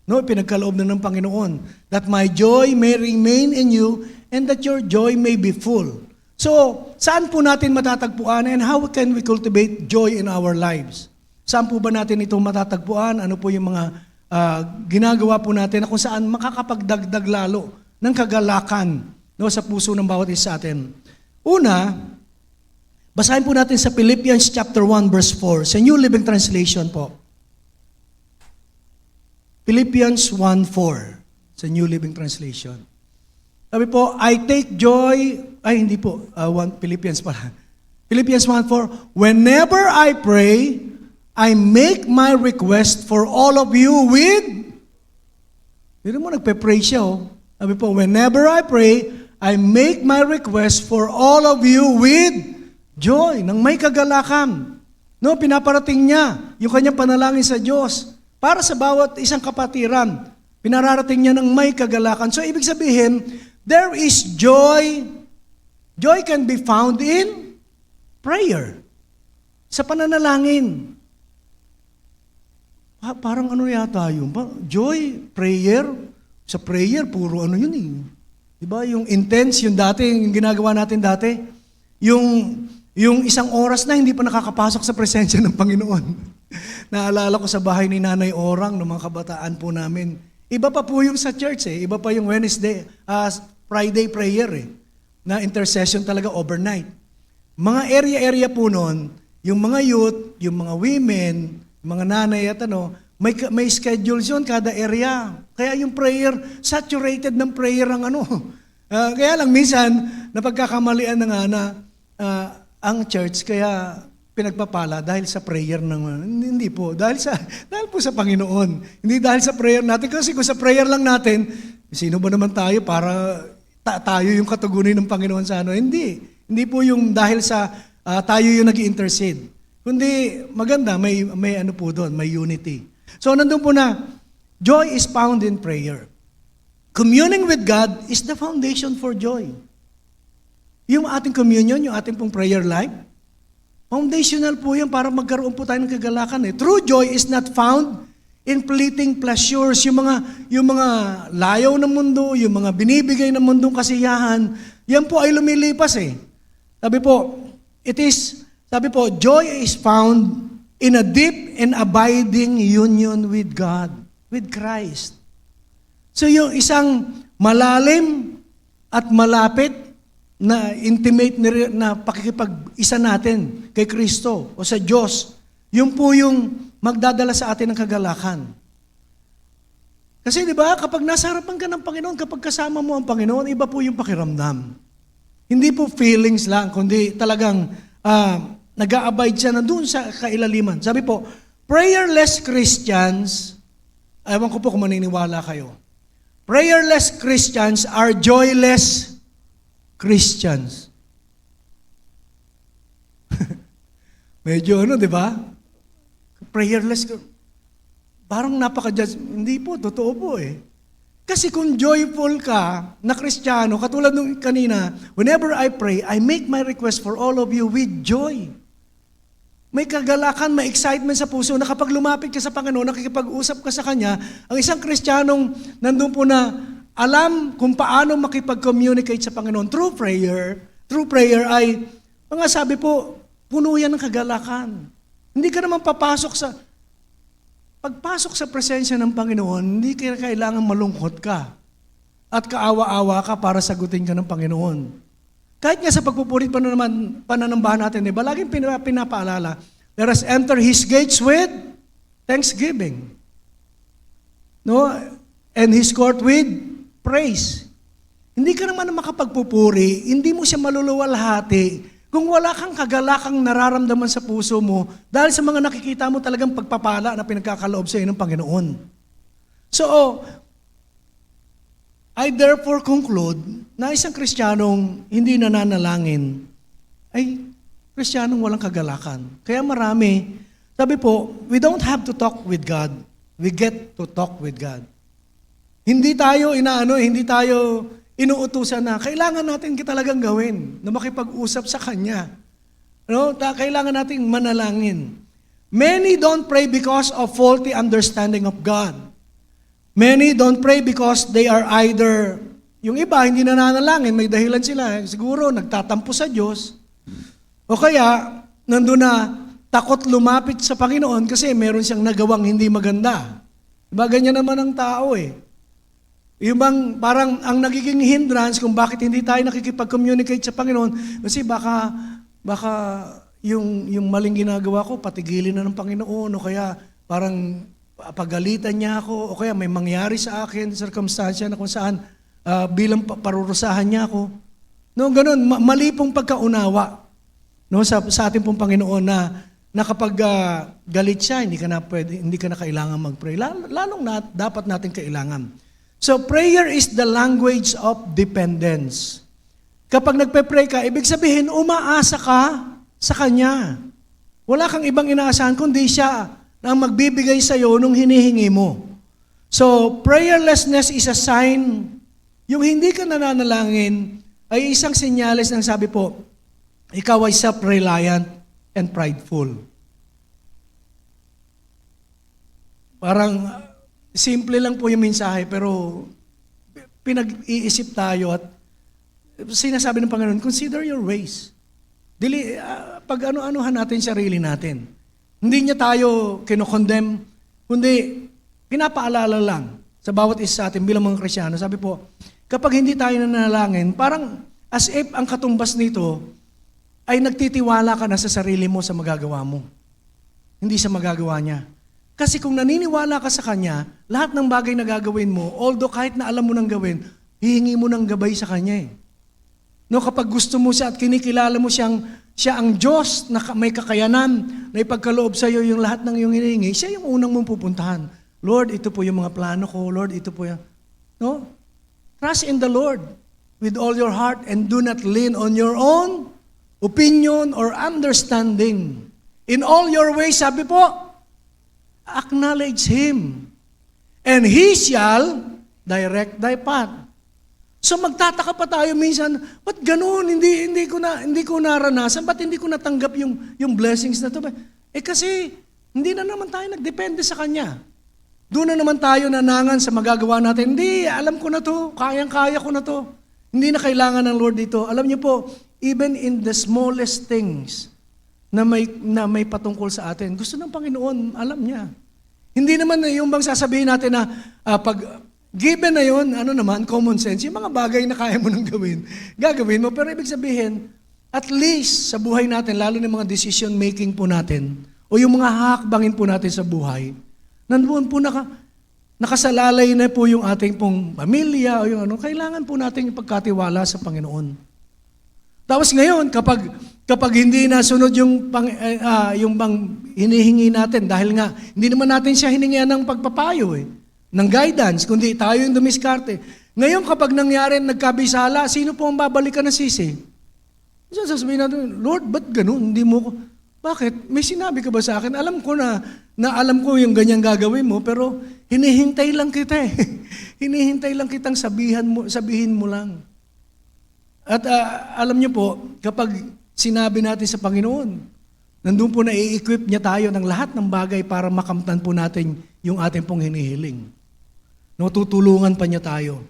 No, pinagkaloob na ng Panginoon. That my joy may remain in you and that your joy may be full. So, saan po natin matatagpuan and how can we cultivate joy in our lives? Saan po ba natin ito matatagpuan? Ano po yung mga ginagawa po natin na kung saan makakapagdagdag lalo ng kagalakan sa puso ng bawat isa atin? Una, basahin po natin sa Philippians chapter 1 verse 4, sa New Living Translation po. Philippians 1:4 sa New Living Translation. Sabi po, I take joy, Philippians pala. Philippians 1:4, whenever I pray, I make my request for all of you with, hindi mo nagpe-pray siya Sabi po, whenever I pray, I make my request for all of you with joy, nang may kagalakan. No, pinaparating niya yung kanyang panalangin sa Diyos. Para sa bawat isang kapatiran, pinararating niya ng may kagalakan. So, ibig sabihin, there is joy. Joy can be found in prayer. Sa pananalangin. Parang yata yun? Joy, prayer. Sa prayer, puro yun eh. Diba? Yung intense, yung ginagawa natin dati. Yung isang oras na hindi pa nakakapasok sa presensya ng Panginoon. Naalala ko sa bahay ni Nanay Orang, ng mga kabataan po namin. Iba pa po yung sa church eh. Iba pa yung Friday prayer eh. Na intercession talaga overnight. Mga area po noon, yung mga youth, yung mga women, mga nanay at may schedules yun kada area. Kaya yung prayer, saturated ng prayer ang kaya lang minsan, napagkakamalian na nga na ang church, kaya pinagpapala dahil sa prayer ng hindi po, dahil po sa Panginoon. Hindi dahil sa prayer natin. Kasi kung sa prayer lang natin, sino ba naman tayo para tayo yung katugunin ng Panginoon sa Hindi. Hindi po yung dahil sa tayo yung nag-intercede. Kundi maganda, may po doon, may unity. So nandun po na, joy is found in prayer. Communing with God is the foundation for joy. Yung ating communion, yung ating pong prayer life, foundational po yan para magkaroon po tayo ng kagalakan. True joy is not found in fleeting pleasures, yung mga layaw ng mundo, yung mga binibigay ng mundong kasiyahan, yan po ay lumilipas Sabi po, joy is found in a deep and abiding union with God, with Christ. So yung isang malalim at malapit na intimate na pakikipag-isa natin kay Kristo o sa Diyos, yun po yung magdadala sa atin ng kagalakan. Kasi di ba, kapag nasa harapan ka ng Panginoon, kapag kasama mo ang Panginoon, iba po yung pakiramdam. Hindi po feelings lang, kundi talagang nag-a-abide siya na doon sa kailaliman. Sabi po, prayerless Christians, ewan ko po kung maniniwala kayo, prayerless Christians are joyless Christians. Medyo di ba? Prayerless, parang napaka-judge. Hindi po, totoo po Kasi kung joyful ka na Kristiyano, katulad nung kanina, whenever I pray, I make my request for all of you with joy. May kagalakan, may excitement sa puso na kapag lumapit ka sa Panginoon, nakikipag-usap ka sa Kanya, ang isang Kristiyanong nandun po na alam kung paano makipag-communicate sa Panginoon through prayer ay, mga sabi po, puno yan ng kagalakan. Hindi ka naman pagpasok sa presensya ng Panginoon, hindi ka kailangan malungkot ka at kaawa-awa ka para sagutin ka ng Panginoon. Kahit nga sa pagpupurit pananambahan natin, laging pinapaalala, let us enter His gates with thanksgiving. And His court with praise. Hindi ka naman makapagpupuri, hindi mo siya maluluwalhati kung wala kang kagalakang nararamdaman sa puso mo dahil sa mga nakikita mo talagang pagpapala na pinagkakaloob sa iyo ng Panginoon. So, I therefore conclude na isang Kristiyanong hindi nananalangin ay Kristiyanong walang kagalakan. Kaya marami, sabi po, we don't have to talk with God. We get to talk with God. Hindi tayo inuutusan na kailangan natin talagang gawin na makipag-usap sa Kanya. Kailangan nating manalangin. Many don't pray because of faulty understanding of God. Many don't pray because they are either, yung iba hindi nananalangin, may dahilan sila. Siguro nagtatampo sa Diyos. O kaya, nandun na takot lumapit sa Panginoon kasi meron siyang nagawang hindi maganda. Diba, ganyan naman ang tao Yung bang parang ang nagiging hindrance kung bakit hindi tayo nakikipag-communicate sa Panginoon kasi baka yung maling ginagawa ko patigilin na ng Panginoon o kaya parang pagalitan niya ako o kaya may mangyari sa akin, circumstansya na kung saan bilang parurusahan niya ako. Ganun, mali pong pagkaunawa sa ating pong Panginoon na kapag galit siya, hindi ka na kailangan mag-pray. Lalong dapat natin kailangan. So, prayer is the language of dependence. Kapag nagpe-pray ka, ibig sabihin, umaasa ka sa Kanya. Wala kang ibang inaasahan, kundi siya ang magbibigay sa iyo nung hinihingi mo. So, prayerlessness is a sign, yung hindi ka nananalangin, ay isang senyales ng sabi po, ikaw ay self-reliant and prideful. Parang, simple lang po yung mensahe, pero pinag-iisip tayo at sinasabi ng Panginoon, consider your ways. Pag ano-anuhan natin sarili natin. Hindi niya tayo kinokondem, kundi pinapaalala lang sa bawat isa sa atin bilang mga Kristiyano. Sabi po, kapag hindi tayo nanalangin, parang as if ang katumbas nito ay nagtitiwala ka na sa sarili mo sa magagawa mo. Hindi sa magagawa niya. Kasi kung naniniwala ka sa Kanya, lahat ng bagay na gagawin mo, although kahit na alam mo nang gawin, hihingi mo ng gabay sa Kanya eh. No, kapag gusto mo siya at kinikilala mo siya ang Diyos na may kakayanan na ipagkaloob sa iyo yung lahat ng iyong hinihingi, siya yung unang mong pupuntahan. Lord, ito po yung mga plano ko. Lord, ito po yung... No? Trust in the Lord with all your heart and do not lean on your own opinion or understanding. In all your ways, sabi po, acknowledge Him, and He shall direct thy path. So magtataka pa tayo minsan, ba't ganun? Hindi ko naranasan, ba't hindi ko natanggap yung blessings na to? Kasi hindi na naman tayo nagdepende sa Kanya. Doon na naman tayo nanangan sa magagawa natin. Hindi, alam ko na to, kayang-kaya ko na to. Hindi na kailangan ng Lord dito. Alam niyo po, even in the smallest things, na may patungkol sa atin. Gusto ng Panginoon, alam niya. Hindi naman yung bang sasabihin natin na pag given na yun, common sense, yung mga bagay na kaya mo nang gagawin mo. Pero ibig sabihin, at least sa buhay natin, lalo ng mga decision making po natin, o yung mga hakbangin po natin sa buhay, nandoon po nakasalalay na po yung ating pong pamilya, o yung kailangan po natin ipagkatiwala sa Panginoon. Tapos ngayon, kapag hindi nasunod yung bang hinihingi natin, dahil nga, hindi naman natin siya hiningihan ng pagpapayo ng guidance, kundi tayo yung dumiskarte. Ngayon, kapag nangyari, nagkabisala, sino po ang babalikan ng sisi? So, sasabihin natin, Lord, ba't ganun? Hindi mo ko... Bakit? May sinabi ka ba sa akin? Alam ko na alam ko yung ganyang gagawin mo, pero hinihintay lang kita Hinihintay lang kitang sabihin mo lang. At alam niyo po, kapag sinabi natin sa Panginoon, nandun po na i-equip niya tayo ng lahat ng bagay para makamtan po natin yung ating pong hinihiling. No, tutulungan pa niya tayo.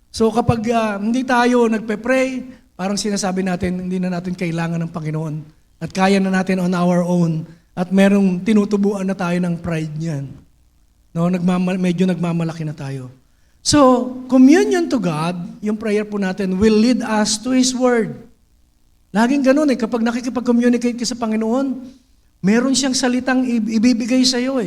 So kapag hindi tayo nagpe-pray, parang sinasabi natin, hindi na natin kailangan ng Panginoon at kaya na natin on our own at merong tinutubuan na tayo ng pride niyan. No, medyo nagmamalaki na tayo. So, communion to God, yung prayer po natin, will lead us to His Word. Laging ganun kapag nakikipag-communicate ka sa Panginoon, meron siyang salitang ibibigay sa iyo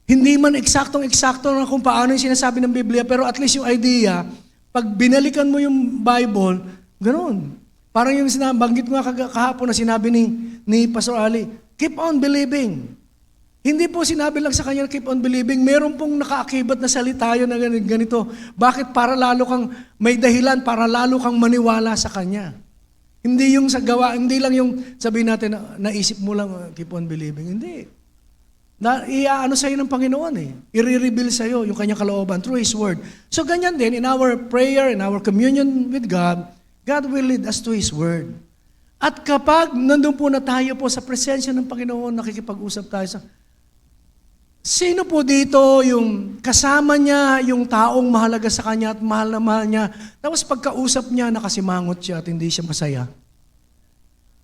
Hindi man eksaktong-eksakto na kung paano yung sinasabi ng Biblia, pero at least yung idea, pag binalikan mo yung Bible, ganun. Parang yung banggit mo kahapon na sinabi ni Pastor Ali, keep on believing. Hindi po sinabi lang sa kanya, keep on believing. Meron pong nakaakibat na salita yun na ganito. Bakit? Para lalo kang may dahilan, para lalo kang maniwala sa kanya. Hindi yung sa gawa, hindi lang yung sabihin natin, naisip mo lang, keep on believing. Hindi. Iaano sa'yo ng Panginoon I-reveal sa'yo yung kanyang kalooban through His Word. So ganyan din, in our prayer, in our communion with God, God will lead us to His Word. At kapag nandun po na tayo po sa presensya ng Panginoon, nakikipag-usap tayo sino po dito yung kasama niya, yung taong mahalaga sa kanya at mahal na mahal niya, tapos pagkausap niya, nakasimangot siya at hindi siya masaya?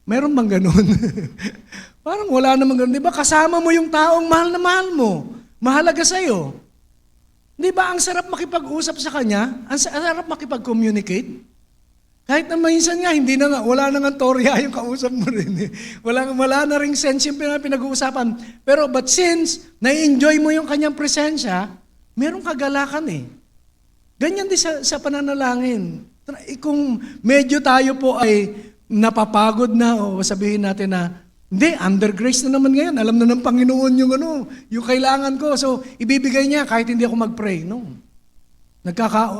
Meron bang ganun? Parang wala namang ganun. Di ba kasama mo yung taong mahal na mahal mo, mahalaga sa'yo? Di ba ang sarap makipag-usap sa kanya? Ang sarap makipag-communicate? Kahit na minsan nga, wala na nga torya yung kausap mo rin. Wala na ring sense yung pinag-uusapan. Pero but since na-enjoy mo yung kanyang presensya, merong kagalakan Ganyan din sa pananalangin. Kung medyo tayo po ay napapagod na o sabihin natin na, hindi, under grace na naman ngayon. Alam na ng Panginoon yung kailangan ko. So, ibibigay niya kahit hindi ako mag-pray. No.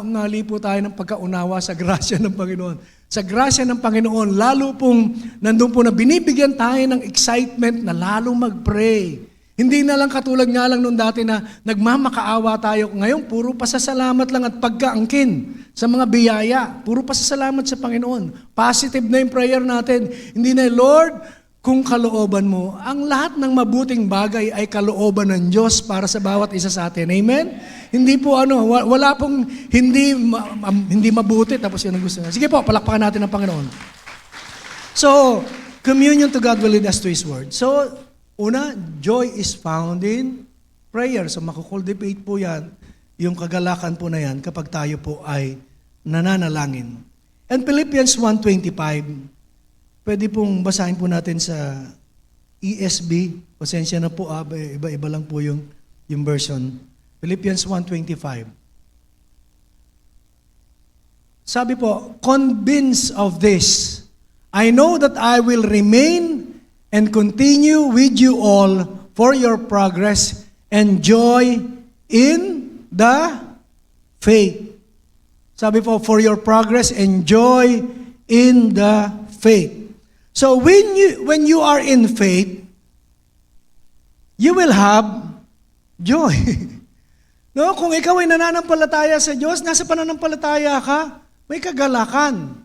Nali po tayo ng pagkaunawa sa grasya ng Panginoon. Sa grasya ng Panginoon, lalo pong nandun po na binibigyan tayo ng excitement na lalong mag-pray. Hindi na lang katulad nga lang nung dati na nagmamakaawa tayo. Ngayon, puro pasasalamat lang at pagkaangkin sa mga biyaya. Puro pasasalamat sa Panginoon. Positive na yung prayer natin. Hindi na, Lord, kung kalooban mo, ang lahat ng mabuting bagay ay kalooban ng Diyos para sa bawat isa sa atin. Amen? Hindi po wala pong hindi mabuti tapos yun ang gusto niya. Sige po, palakpakan natin ang Panginoon. So, communion to God will lead us to His Word. So, una, joy is found in prayer. So, makukultivate po yan, yung kagalakan po na yan kapag tayo po ay nananalangin. And Philippians 1:25, pwede pong basahin po natin sa ESV. Pasensya na po, iba-iba lang po yung yung version. Philippians 1:25. Sabi po, convinced of this, I know that I will remain and continue with you all for your progress and joy in the faith. Sabi po, for your progress and joy in the faith. So when you are in faith, you will have joy. No, kung ikaw ay nananampalataya sa Diyos, nasa pananampalataya ka, may kagalakan.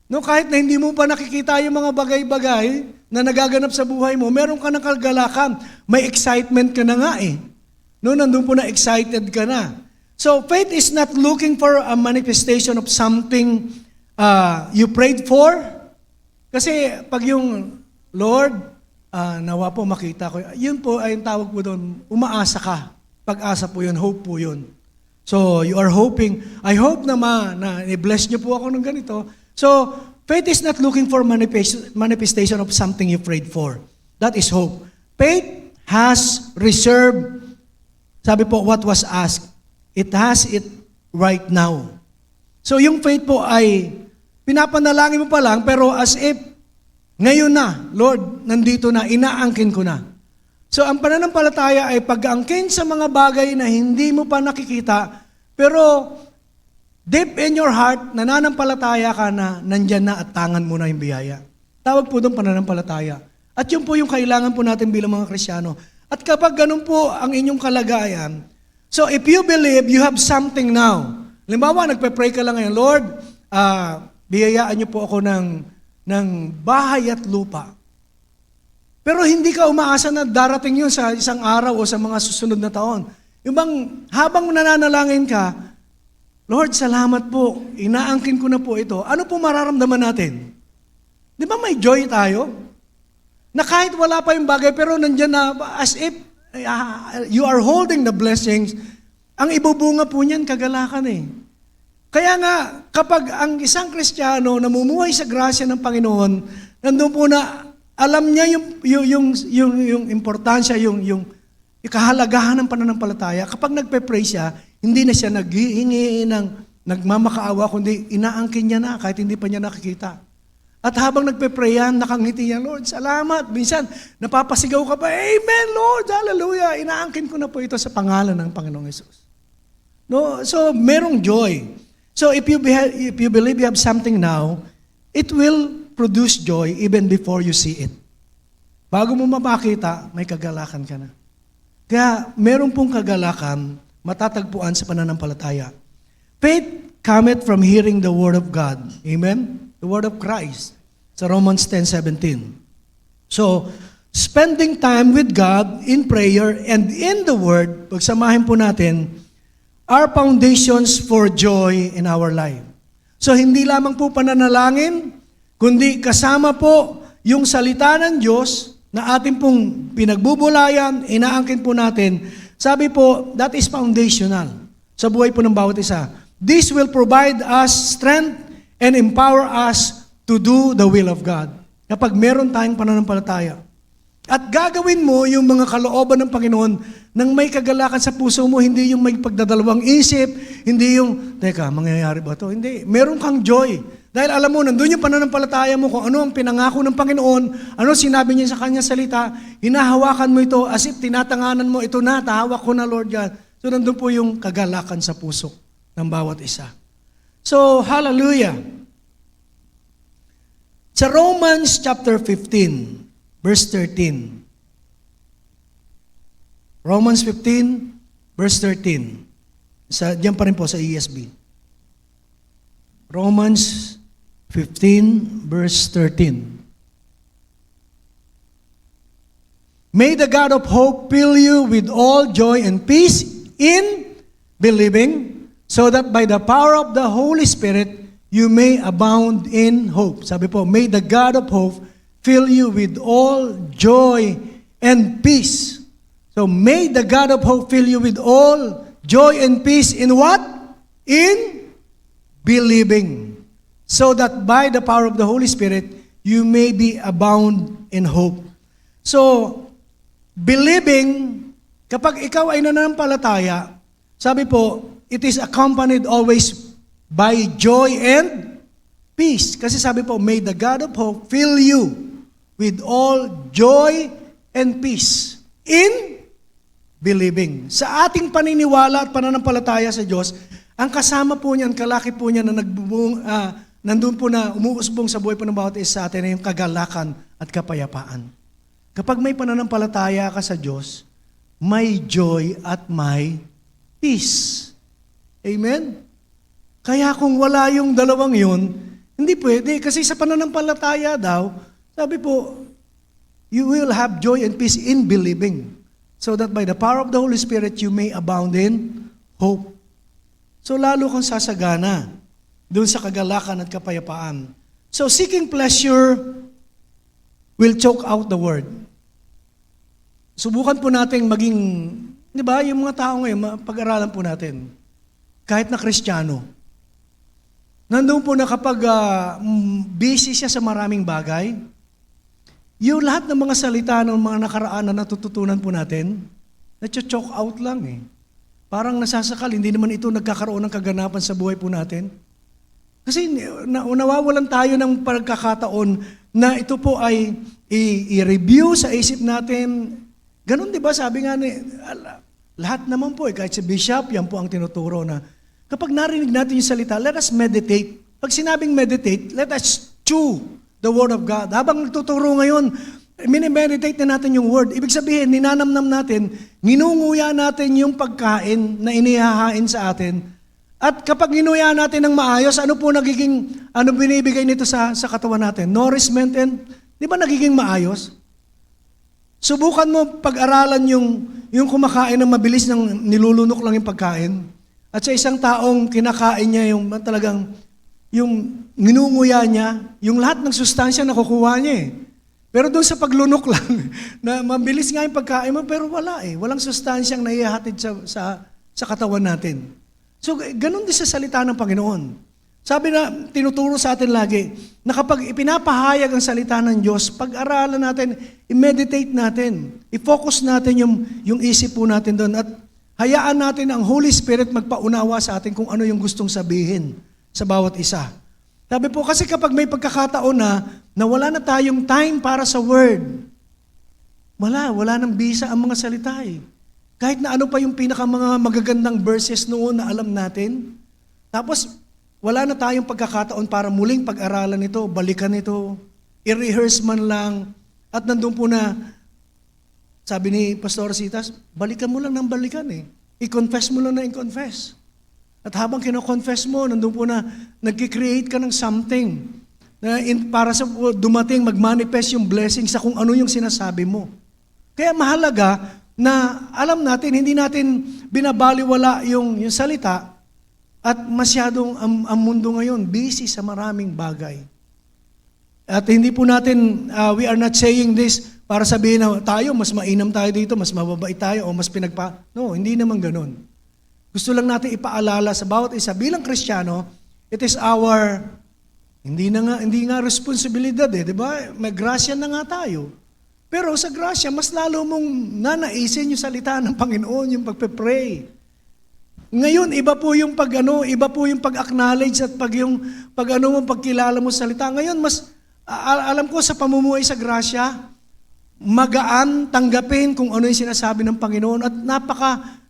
No, kahit na hindi mo pa nakikita yung mga bagay-bagay na nagaganap sa buhay mo, meron ka ng kagalakan. May excitement ka na nga eh. No, nandun po na excited ka na. So, faith is not looking for a manifestation of something you prayed for. Kasi pag yung, Lord, nawa po makita ko, yun po ay yung tawag po doon, umaasa ka. Pag-asa po yun, hope po yun. So, you are hoping, I hope na i-bless niyo po ako ng ganito. So, faith is not looking for manifestation of something you prayed for. That is hope. Faith has reserved, sabi po, what was asked. It has it right now. So, yung faith po ay, pinapanalangin mo pa lang, pero as if, ngayon na, Lord, nandito na, inaangkin ko na. So, ang pananampalataya ay pag-angkin sa mga bagay na hindi mo pa nakikita, pero deep in your heart, nananampalataya ka na nandyan na at tangan mo na yung biyaya. Tawag po doon pananampalataya. At yun po yung kailangan po natin bilang mga Kristiyano. At kapag ganun po ang inyong kalagayan, so if you believe, you have something now. Halimbawa, nagpe-pray ka lang ngayon, Lord, biyayaan niyo po ako ng bahay at lupa. Pero hindi ka umaasa na darating yun sa isang araw o sa mga susunod na taon. Yung bang, habang nananalangin ka, Lord, salamat po, inaangkin ko na po ito. Ano po mararamdaman natin? Di ba may joy tayo? Na kahit wala pa yung bagay, pero nandyan na, as if you are holding the blessings, ang ibubunga po niyan, kagalakan eh. Kaya nga, kapag ang isang Kristiyano namumuhay sa grasya ng Panginoon, nandun po na, alam niya yung importansya, yung kahalagahan ng pananampalataya. Kapag nagpe-pray siya, hindi na siya naghihingi ng nagmamakaawa, kundi inaangkin niya na kahit hindi pa niya nakikita. At habang nagpe-pray yan, nakangiti yan, Lord, salamat. Minsan, napapasigaw ka pa, Amen, Lord, hallelujah. Inaangkin ko na po ito sa pangalan ng Panginoong Hesus. No? So, merong joy. So, if you believe you have something now, it will produce joy even before you see it. Bago mo mapakita, may kagalakan ka na. Kaya meron pong kagalakan, matatagpuan sa pananampalataya. Faith cometh from hearing the Word of God. Amen? The Word of Christ. Sa Romans 10:17. So, spending time with God in prayer and in the Word, pagsamahin po natin, are foundations for joy in our life. So, hindi lamang po pananalangin, kundi kasama po yung salita ng Diyos na ating pong pinagbubulayan, inaangkin po natin. Sabi po, that is foundational sa buhay po ng bawat isa. This will provide us strength and empower us to do the will of God. Kapag meron tayong pananampalataya. At gagawin mo yung mga kalooban ng Panginoon nang may kagalakan sa puso mo, hindi yung may pagdadalawang isip, hindi yung, teka, mangyayari ba ito? Hindi. Meron kang joy. Dahil alam mo, nandun yung pananampalataya mo kung ano ang pinangako ng Panginoon, ano sinabi niya sa kanyang salita, hinahawakan mo ito as if tinatanganan mo, ito na, tahawak ko na, Lord God. So nandun po yung kagalakan sa puso ng bawat isa. So, hallelujah. Sa Romans chapter 15, verse 13. Romans 15, verse 13. Diyan pa rin po sa ESV. Romans 15, verse 13. May the God of hope fill you with all joy and peace in believing, so that by the power of the Holy Spirit, you may abound in hope. Sabi po, may the God of hope fill you with all joy and peace. So, may the God of hope fill you with all joy and peace in what? In believing. So that by the power of the Holy Spirit, you may be abound in hope. So, believing, Kapag ikaw ay nananampalataya, sabi po, it is accompanied always by joy and peace. Kasi sabi po, may the God of hope fill you with all joy and peace in believing. Sa ating paniniwala at pananampalataya sa Diyos, ang kasama po niyan, kalaki po niya na nandun po na umuusbong sa buhay po ng bawat isa sa atin ay yung kagalakan at kapayapaan. Kapag may pananampalataya ka sa Diyos, may joy at may peace. Amen? Kaya kung wala yung dalawang yun, hindi pwede. Kasi sa pananampalataya daw, sabi po, you will have joy and peace in believing, so that by the power of the Holy Spirit, you may abound in hope. So lalo kang sasagana doon sa kagalakan at kapayapaan. So seeking pleasure will choke out the word. Subukan po nating maging, di ba, yung mga tao ngayon, pag-aralan po natin, kahit na Kristiyano, nandun po na kapag busy siya sa maraming bagay, yung lahat ng mga salita ng mga nakaraan na natututunan po natin, na-choke out lang eh. Parang nasasakal, hindi naman ito nagkakaroon ng kaganapan sa buhay po natin. Kasi nawawalan tayo ng pagkakataon na ito po ay i-review sa isip natin. Ganon, di ba? Sabi nga ni, lahat naman po, kahit si Bishop, yan po ang tinuturo na kapag narinig natin yung salita, let us meditate. Pag sinabing meditate, let us chew the Word of God. Habang nagtuturo ngayon, minimeditate na natin yung Word. Ibig sabihin, ninanamnam natin, nginunguya natin yung pagkain na inihahain sa atin. At kapag ginuya natin ng maayos, ano po nagiging, ano binibigay nito sa katawan natin? Nourishment and, di ba nagiging maayos? Subukan mo pag-aralan yung kumakain ng mabilis ng nilulunok lang yung pagkain. At sa isang taong kinakain niya yung talagang, yung nginunguya niya, yung lahat ng sustansya nakukuha niya eh. Pero doon sa paglunok lang, na mabilis nga yung pagkain mo, pero wala eh. Walang sustansyang naihahatid sa katawan natin. So, ganun din sa salita ng Panginoon. Sabi na, tinuturo sa atin lagi, na kapag ipinapahayag ang salita ng Diyos, pag-aralan natin, i-meditate natin, i-focus natin yung isip po natin doon, at hayaan natin ang Holy Spirit magpaunawa sa atin kung ano yung gustong sabihin sa bawat isa. Sabi po, kasi kapag may pagkakataon na wala na tayong time para sa Word, wala nang bisa ang mga salita eh. Kahit na ano pa yung mga magagandang verses noon na alam natin, tapos wala na tayong pagkakataon para muling pag-aralan ito, balikan ito, i-rehearse man lang, at nandun po na, sabi ni Pastor Citas, balikan mo lang ng balikan eh. I-confess mo lang na i-confess. At habang kino-confess mo, nandun po na nag-create ka ng something na para sa dumating, mag-manifest yung blessing sa kung ano yung sinasabi mo. Kaya mahalaga na alam natin, hindi natin binabaliwala yung salita at masyadong ang mundo ngayon busy sa maraming bagay. At hindi po natin, we are not saying this para sabihin na tayo, mas mainam tayo dito, mas mababait tayo, o mas No, hindi naman ganun. Gusto lang natin ipaalala sa bawat isa bilang Kristiyano, it is our hindi nga responsibilidad eh, 'di ba? May grasya na nga tayo. Pero sa grasya, mas lalo mong nanaisin yung salita ng Panginoon, yung pagpe-pray. Ngayon, iba po yung pag-acknowledge at pagkilala mo sa salita. Ngayon, mas alam ko sa pamumuhay sa grasya, magaan tanggapin kung ano yung sinasabi ng Panginoon at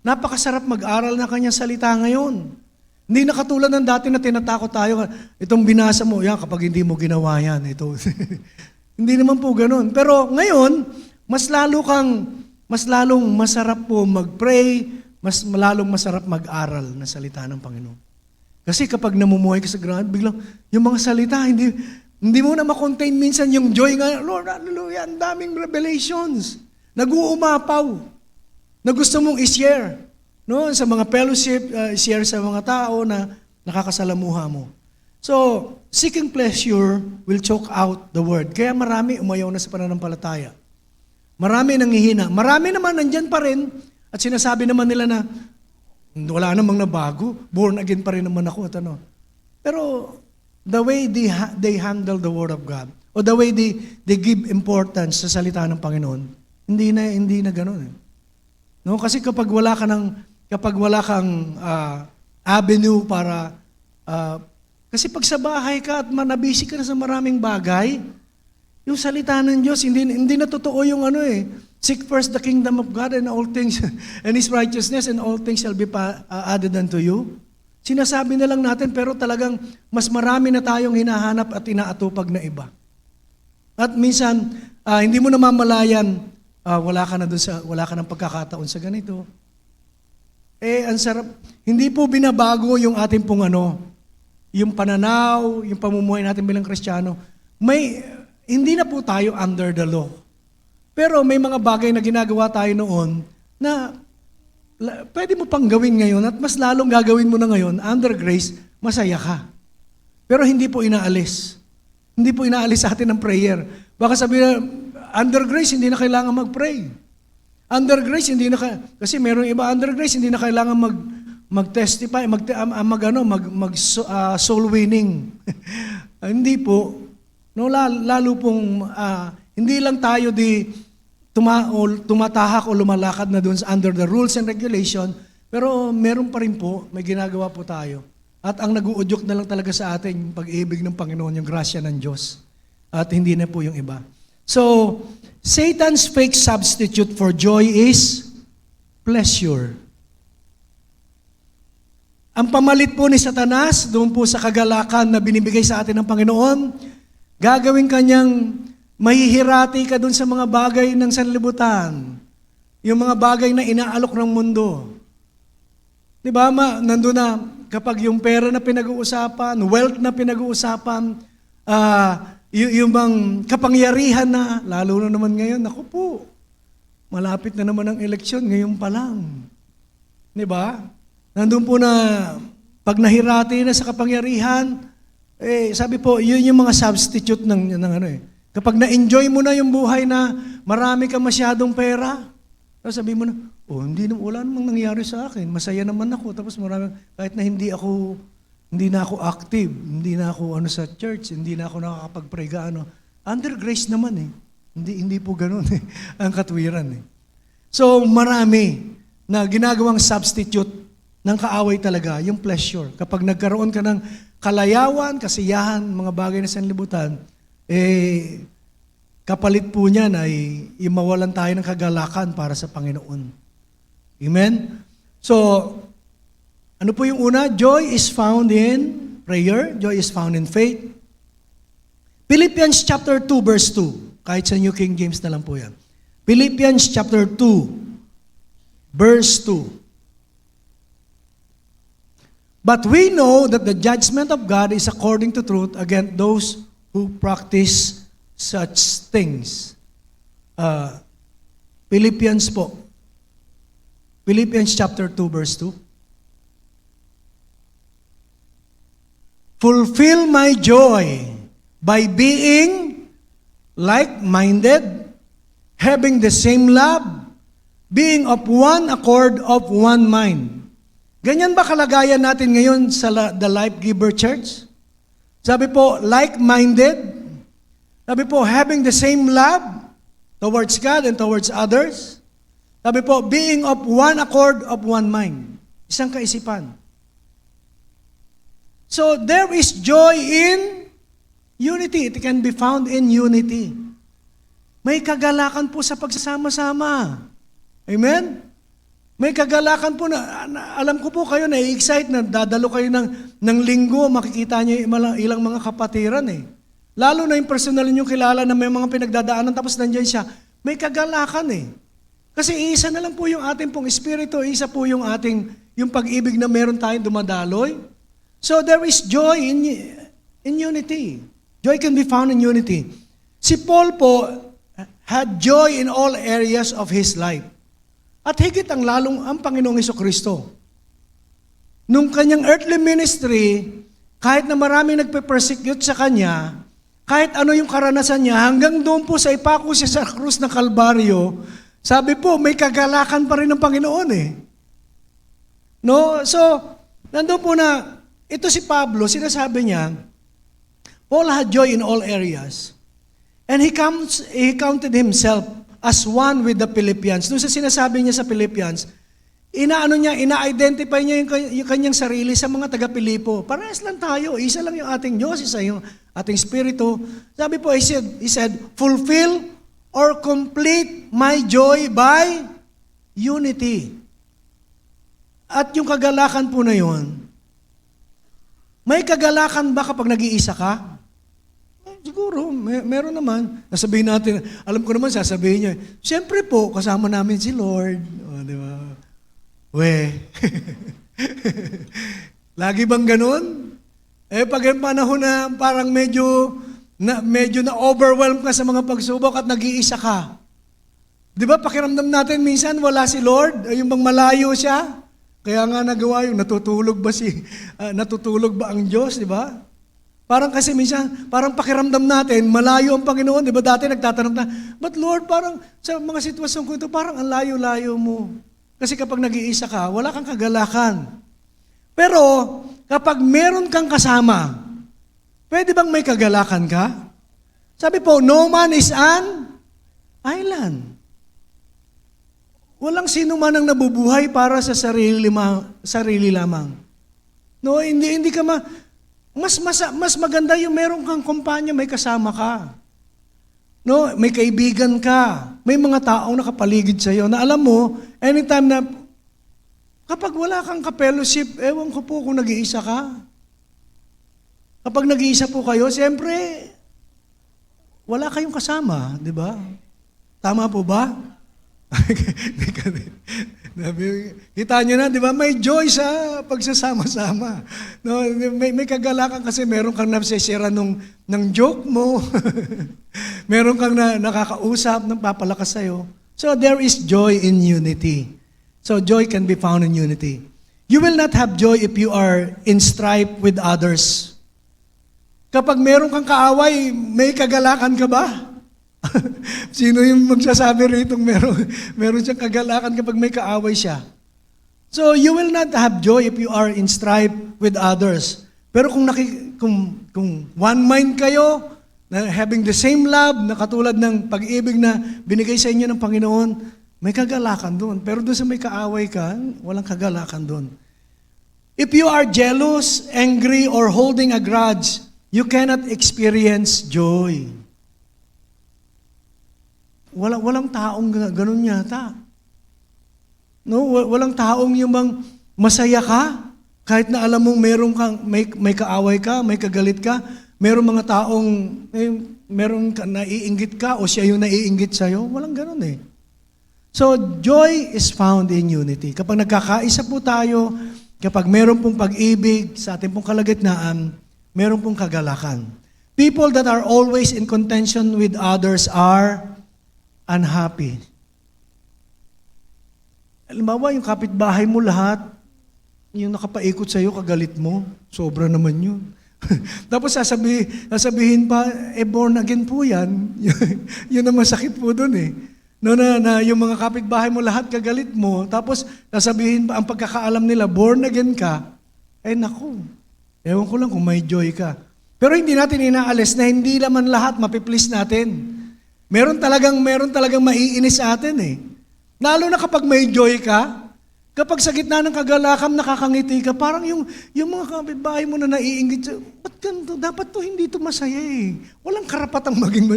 napakasarap mag-aral ng kanyang salita ngayon. Hindi na katulad ng dati na tinatakot tayo, itong binasa mo, yan, kapag hindi mo ginawa yan, ito. Hindi naman po ganun. Pero ngayon, mas lalong masarap po mag-pray, mas lalong masarap mag-aral na salita ng Panginoon. Kasi kapag namumuhay ka sa ground, biglang yung mga salita, hindi mo na makontain minsan yung joy nga, Lord, hallelujah, ang daming revelations. Nag-uumapaw na gusto mong i-share. No? Sa mga fellowship, share sa mga tao na nakakasalamuha mo. So, seeking pleasure will choke out the word. Kaya marami umayaw na sa pananampalataya. Marami nanghihina. Marami naman nandyan pa rin at sinasabi naman nila na wala namang nabago, born again pa rin naman ako. At ano. Pero the way they handle the Word of God o the way they give importance sa salita ng Panginoon, hindi na gano'n. No, kasi kapag wala kang avenue para kasi pag sa bahay ka at manabisi ka na sa maraming bagay, yung salita ng Diyos hindi na totoo yung seek first the kingdom of God and all things and His righteousness and all things shall be added unto you. Sinasabi na lang natin pero talagang mas marami na tayong hinahanap at inaatupag na iba. At minsan hindi mo namamalayan wala ka ng pagkakataon sa ganito. Ang sarap. Hindi po binabago yung ating pong yung pananaw, yung pamumuhay natin bilang Kristiyano. Hindi na po tayo under the law. Pero may mga bagay na ginagawa tayo noon na pwede mo pang gawin ngayon at mas lalong gagawin mo na ngayon, under grace, masaya ka. Pero hindi po inaalis. Hindi po inaalis sa atin ng prayer. Baka sabihin under grace, hindi na kailangan mag-pray. Under grace, kasi mayroong iba under grace, hindi na kailangan mag-testify, soul winning. Hindi po. No, lalo pong, hindi lang tayo tumatahak o lumalakad na doon under the rules and regulation, pero meron pa rin po, may ginagawa po tayo. At ang nag-uudyok na lang talaga sa atin, yung pag-ibig ng Panginoon, yung grasya ng Diyos. At hindi na po yung iba. So, Satan's fake substitute for joy is pleasure. Ang pamalit po ni Satanas, doon po sa kagalakan na binibigay sa atin ng Panginoon, gagawin kanyang mahihirati ka doon sa mga bagay ng sanlibutan, yung mga bagay na inaalok ng mundo. Di ba, nandun na, kapag yung pera na pinag-uusapan, wealth na pinag-uusapan, yung bang kapangyarihan na, lalo na naman ngayon, naku po, malapit na naman ang eleksyon, ngayon pa lang. Di ba? Nandun po na, pag nahirati na sa kapangyarihan, sabi po, yun yung mga substitute ng Kapag na-enjoy mo na yung buhay na marami ka masyadong pera, sabi mo na, wala namang nangyari sa akin, masaya naman ako, tapos kahit na hindi na ako active, hindi na ako sa church, hindi na ako nakakapag-pray under grace naman Hindi po ganoon ang katwiran So marami na ginagawang substitute ng kaaway talaga, yung pleasure. Kapag nagkaroon ka ng kalayawan, kasiyahan, mga bagay na sanlibutan, kapalit po niyan ay mawalan tayo ng kagalakan para sa Panginoon. Amen? So, ano po yung una? Joy is found in prayer. Joy is found in faith. Philippians chapter 2 verse 2. Kahit sa New King James na lang po yan. Philippians chapter 2 verse 2. But we know that the judgment of God is according to truth against those who practice such things. Philippians po. Philippians chapter 2 verse 2. Fulfill my joy by being like-minded, having the same love, being of one accord, of one mind. Ganyan ba kalagayan natin ngayon sa The Life Giver Church? Sabi po, like-minded. Sabi po, having the same love towards God and towards others. Sabi po, being of one accord, of one mind. Isang kaisipan. So, there is joy in unity. It can be found in unity. May kagalakan po sa pagsasama-sama. Amen? May kagalakan po na alam ko po kayo na-excite na dadalo kayo ng linggo, makikita niyo ilang mga kapatiran Lalo na yung personal niyo kilala na may mga pinagdadaanan tapos nandiyan siya, may kagalakan Kasi isa na lang po yung ating pong espiritu, isa po yung pag-ibig na meron tayong dumadaloy. So there is joy in unity. Joy can be found in unity. Si Paul po had joy in all areas of his life. At higit ang Panginoong Hesukristo. Nung kanyang earthly ministry, kahit na maraming nagpe-persecute sa kanya, kahit ano yung karanasan niya, hanggang doon po sa ipako siya sa krus ng Kalbaryo, sabi po, may kagalakan pa rin ng Panginoon No? So, nandun po na, ito si Pablo, sinasabi niya, Paul had joy in all areas. And he counted himself as one with the Philippians. Doon sa sinasabi niya sa Philippians, ina-identify niya yung kanyang sarili sa mga taga-Pilipo. Parehas lang tayo, isa lang yung ating Diyos, isa yung ating Espiritu. Sabi po, he said, fulfill or complete my joy by unity. At yung kagalakan po na yun, may kagalakan ba kapag nag-iisa ka? Siguro, meron naman. Nasabihin natin, alam ko naman, sasabihin niya, siyempre po, kasama namin si Lord. O, di ba? Lagi bang ganun? Pag yung panahon na parang medyo na-overwhelm ka sa mga pagsubok at nag-iisa ka. Di ba, pakiramdam natin minsan wala si Lord, yung bang malayo siya. Kaya nga nagawa yung natutulog ba ang Diyos, di ba? Parang kasi minsan, parang pakiramdam natin, malayo ang Panginoon. Di ba dati nagtatanong na, but Lord, parang sa mga sitwasyon ko ito, parang ang layo-layo mo. Kasi kapag nag-iisa ka, wala kang kagalakan. Pero, kapag meron kang kasama, pwede bang may kagalakan ka? Sabi po, no man is an island. Walang sino man ang nabubuhay para sa sarili lamang. No, hindi ka mas maganda yung meron kang kumpanya, may kasama ka. No, may kaibigan ka. May mga taong nakapaligid sa iyo na alam mo, anytime na kapag wala kang ka-fellowship, ewan ko po kung nag-iisa ka. Kapag nag-iisa po kayo, siyempre wala kayong kasama, di ba? Tama po ba? Kita nyo na, di ba? May joy sa pagsasama-sama. No, may kagalakan kasi meron kang nasisira ng joke mo. Meron kang nakakausap ng papalakas sa'yo. So there is joy in unity. So joy can be found in unity. You will not have joy if you are in strife with others. Kapag meron kang kaaway, may kagalakan ka ba? Sino yung magsasabi rito meron siyang kagalakan kapag may kaaway siya? So you will not have joy if you are in strife with others. Pero kung one mind kayo, na having the same love, na katulad ng pag-ibig na binigay sa inyo ng Panginoon, may kagalakan doon. Pero doon sa may kaaway ka, walang kagalakan doon. If you are jealous, angry, or holding a grudge, you cannot experience joy. Walang taong ganun yata. No, walang taong yung bang masaya ka kahit na alam mong may kaaway ka, may kagalit ka, merong mga taong meron ka naiinggit ka o siya yung naiinggit sa iyo, walang ganun eh. So joy is found in unity. Kapag nagkakaisa po tayo, kapag meron pong pag-ibig sa ating pong kalagitnaan, meron pong kagalakan. People that are always in contention with others are unhappy. Halimbawa, yung kapitbahay mo lahat, yung nakapaikot sa'yo, kagalit mo, sobra naman yun. Tapos sasabihin pa, born again po yan. Yun ang masakit po dun eh. No, na yung mga kapitbahay mo lahat kagalit mo, tapos sasabihin pa, ang pagkakaalam nila, born again ka, naku, ewan ko lang kung may joy ka. Pero hindi natin inaalis na hindi naman lahat mapiplease natin. Meron talagang maiinis sa atin eh. Lalo na kapag may joy ka, kapag sa gitna ng kagalakan nakakangiti ka, parang yung mga kapitbahay mo na naiinggit, ba't ganito? Dapat to hindi to masaya eh. Walang karapatang maging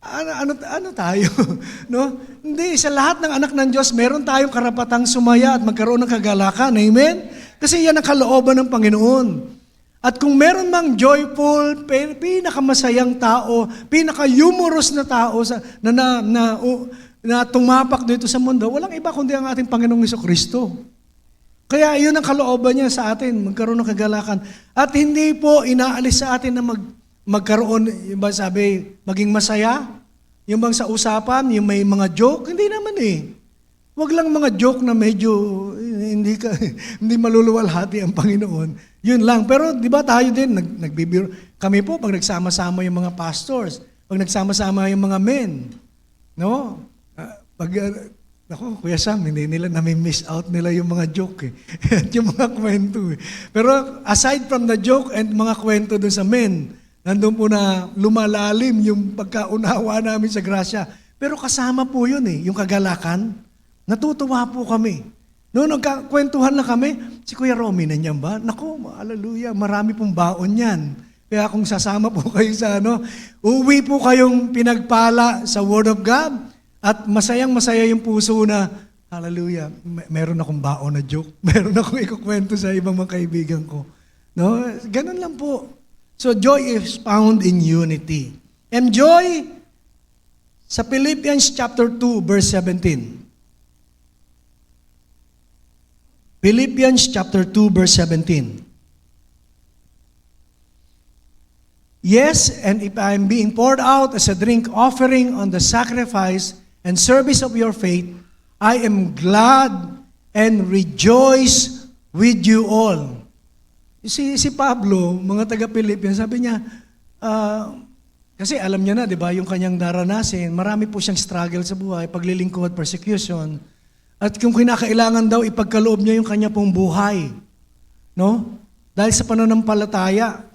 ano tayo? No? Hindi, sa lahat ng anak ng Diyos, meron tayong karapatang sumaya at magkaroon ng kagalakan. Amen? Kasi yan ang kalooban ng Panginoon. At kung meron mang joyful, pinakamasayang tao, pinaka-humorous na tao na tumapak dito sa mundo, walang iba kundi ang ating Panginoong Jesucristo. Kaya yun ang kalooban niya sa atin, magkaroon ng kagalakan. At hindi po inaalis sa atin na magkaroon, yung ba sabi, maging masaya, yung bang sa usapan, yung may mga joke, hindi naman eh. Wag lang mga joke na medyo hindi maluluwalhati ang Panginoon. Yun lang. Pero di ba tayo din, nagbibiro. Kami po, pag nagsama-sama yung mga pastors, pag nagsama-sama yung mga men, no? Kuya Sam, hindi nila nami-miss out nila yung mga joke eh. At yung mga kwento eh. Pero aside from the joke and mga kwento dun sa men, nandun po na lumalalim yung pagkaunawa namin sa grasya. Pero kasama po yun yung kagalakan. Natutuwa po kami. Noong nagkakwentuhan na kami, si Kuya Romy nandiyan ba? Naku, hallelujah, marami pong baon yan. Kaya kung sasama po kayo sa uwi po kayong pinagpala sa Word of God at masayang-masaya yung puso na, hallelujah, meron akong baon na joke. Meron akong ikukwento sa ibang mga kaibigan ko. No? Ganun lang po. So joy is found in unity. And joy, sa Philippians chapter 2, verse 17. Philippians chapter 2, verse 17. Yes, and if I am being poured out as a drink offering on the sacrifice and service of your faith, I am glad and rejoice with you all. Si Pablo, mga taga-Philippians, sabi niya, kasi alam niya na, di ba, yung kanyang daranasin, marami po siyang struggle sa buhay, paglilingkod, persecution, at kung kinakailangan daw, ipagkaloob niya yung kanya pong buhay. No? Dahil sa pananampalataya,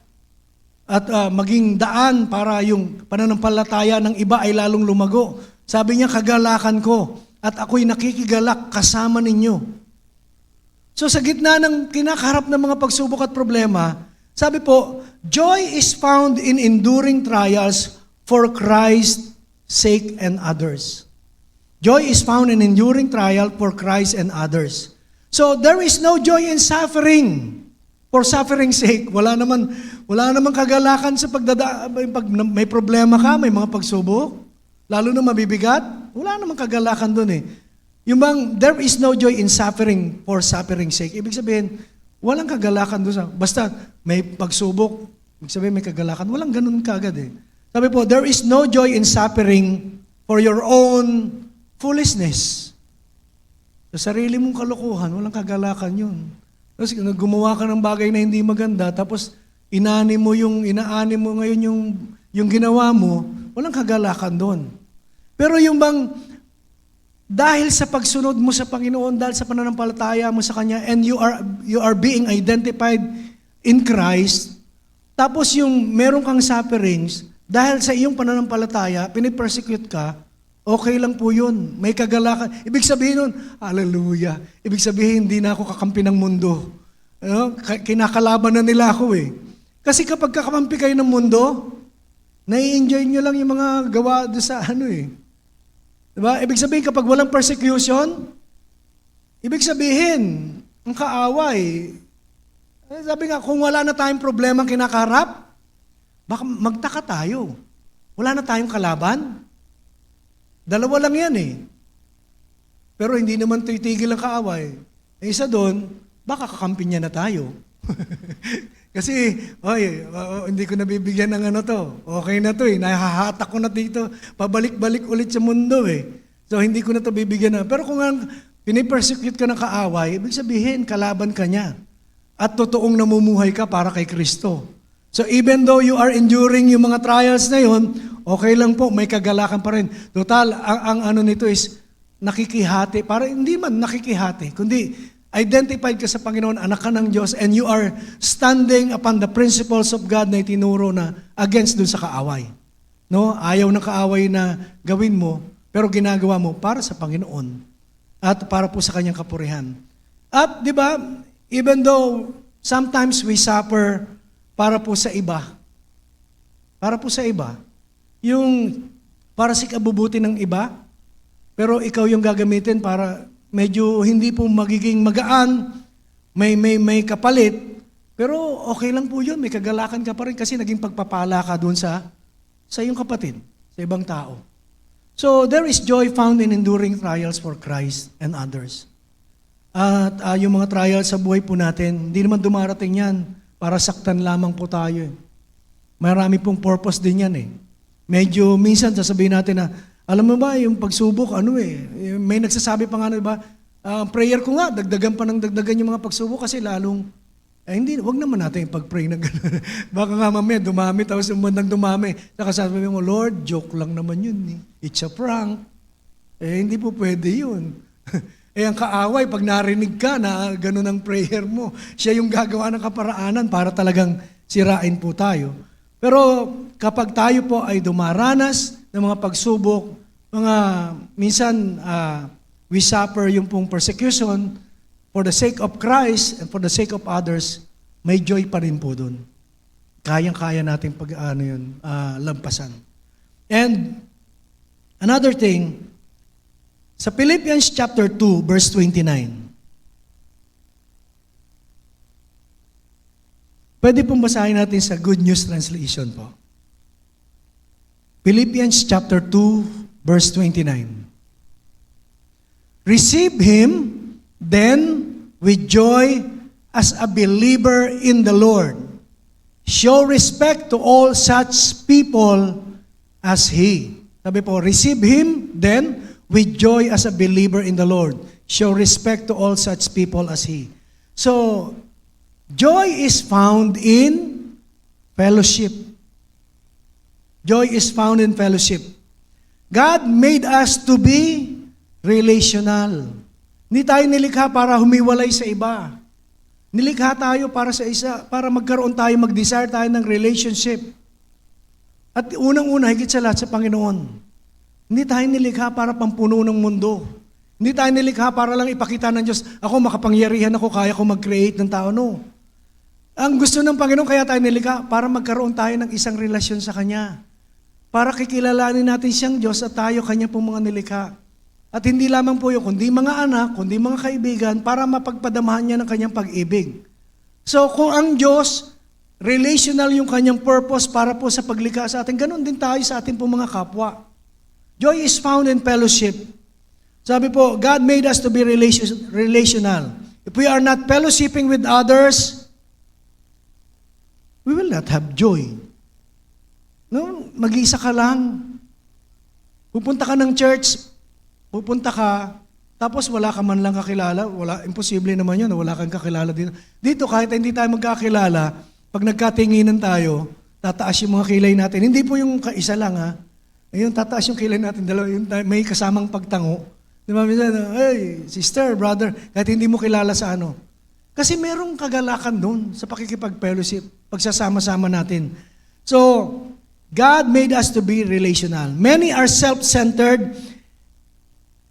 at maging daan para yung pananampalataya ng iba ay lalong lumago. Sabi niya, kagalakan ko, at ako'y nakikigalak kasama ninyo. So sa gitna ng kinakaharap ng mga pagsubok at problema, sabi po, joy is found in enduring trials for Christ's sake and others. Joy is found in enduring trial for Christ and others. So there is no joy in suffering for suffering's sake. Wala naman kagalakan sa pag may problema ka, may mga pagsubok, lalo na mabibigat, wala naman kagalakan doon Yung bang, there is no joy in suffering for suffering's sake. Ibig sabihin, walang kagalakan doon basta may pagsubok, ibig sabihin may kagalakan, walang ganun kagad Sabi po, there is no joy in suffering for your own foolishness. Sa sarili mong kalokohan, walang kagalakan yun. Tapos gumawa ka ng bagay na hindi maganda, tapos inaani mo ngayon yung ginawa mo, walang kagalakan doon. Pero yung bang, dahil sa pagsunod mo sa Panginoon, dahil sa pananampalataya mo sa Kanya, and you are being identified in Christ, tapos yung meron kang sufferings, dahil sa iyong pananampalataya, pinipersecute ka, okay lang po yun. May kagalakan. Ibig sabihin nun, hallelujah. Ibig sabihin, hindi na ako kakampi ng mundo. Kinakalaban na nila ako Kasi kapag kakampi kayo ng mundo, nai-enjoy nyo lang yung mga gawa doon sa Diba? Ibig sabihin, kapag walang persecution, ibig sabihin, ang kaaway. Sabi nga, kung wala na tayong problema kinakaharap, baka magtaka tayo. Wala na tayong kalaban. Dalawa lang yan Pero hindi naman titigil ang kaaway. Isa doon, baka kakampin niya na tayo. Kasi, hindi ko nabibigyan ng to. Okay na to nahahatak ko na dito. Pabalik-balik ulit sa mundo So, hindi ko na to bibigyan na. Pero kung pinipersecute ka ng kaaway, ibig sabihin, kalaban ka niya. At totoong namumuhay ka para kay Kristo. So, even though you are enduring yung mga trials na yun, okay lang po, may kagalakan pa rin. Total, ang nito is nakikihati. Para hindi man nakikihati, kundi identified ka sa Panginoon, anak ka ng Diyos, and you are standing upon the principles of God na itinuro na against dun sa kaaway. No? Ayaw ng kaaway na gawin mo, pero ginagawa mo para sa Panginoon at para po sa kanyang kapurihan. At di ba, even though sometimes we suffer para po sa iba, yung para sa ikabubuti ng iba, pero ikaw yung gagamitin para medyo hindi po magiging magaan, may kapalit, pero okay lang po yun, may kagalakan ka pa rin kasi naging pagpapala ka doon sa iyong kapatid, sa ibang tao. So, there is joy found in enduring trials for Christ and others. At yung mga trials sa buhay po natin, hindi naman dumarating yan para saktan lamang po tayo. Marami pong purpose din yan Medyo minsan sasabihin natin na, alam mo ba, yung pagsubok, may nagsasabi pa nga, diba, prayer ko nga, dagdagan pa ng dagdagan yung mga pagsubok kasi lalong, wag naman natin pag-pray na gano'n. Baka nga mamaya, dumami, tapos umandang dumami. Saka sabi mo, Lord, joke lang naman yun. It's a prank. Hindi po pwede yun. Ang kaaway, pag narinig ka na gano'n ang prayer mo, siya yung gagawa ng kaparaanan para talagang sirain po tayo. Pero kapag tayo po ay dumaranas ng mga pagsubok, mga minsan we suffer yung pong persecution for the sake of Christ and for the sake of others, may joy pa rin po doon. Kayang-kaya natin lampasan. And another thing, sa Philippians chapter 2, verse 29, pwede pong basahin natin sa Good News Translation po. Philippians chapter 2, verse 29. Receive Him, then, with joy as a believer in the Lord. Show respect to all such people as He. Sabi po, receive Him, then, with joy as a believer in the Lord. Show respect to all such people as He. So, joy is found in fellowship. Joy is found in fellowship. God made us to be relational. Hindi tayo nilikha para humiwalay sa iba. Nilikha tayo para sa isa, para magkaroon tayo, mag-desire tayo ng relationship. At unang-una, higit sa lahat sa Panginoon. Hindi tayo nilikha para pampuno ng mundo. Hindi tayo nilikha para lang ipakita ng Diyos, ako makapangyarihan ako, kaya ko mag-create ng tao. No. Ang gusto ng Panginoon, kaya tayo nilikha, para magkaroon tayo ng isang relasyon sa Kanya. Para kikilalanin natin siyang Diyos at tayo Kanya pong mga nilikha. At hindi lamang po yun, kundi mga anak, kundi mga kaibigan, para mapagpadamahan niya ng Kanyang pag-ibig. So kung ang Diyos, relational yung Kanyang purpose para po sa paglikha sa atin, ganun din tayo sa ating pong mga kapwa. Joy is found in fellowship. Sabi po, God made us to be relational. If we are not fellowshipping with others, we will not have joy. No, mag-isa ka lang. Pupunta ka ng church, tapos wala ka man lang kakilala, imposible naman yun, wala kang kakilala dito. Dito, kahit hindi tayo magkakilala, pag nagkatinginan tayo, tataas yung mga kilay natin. Hindi po yung isa lang ha. Ayun, tataas yung kilay natin, dalawa, yung may kasamang pagtango. Di ba, minsan, hey, sister, brother, kahit hindi mo kilala sa ano. Kasi merong kagalakan doon sa pakikipag-fellowship, pagsasama-sama natin. So, God made us to be relational. Many are self-centered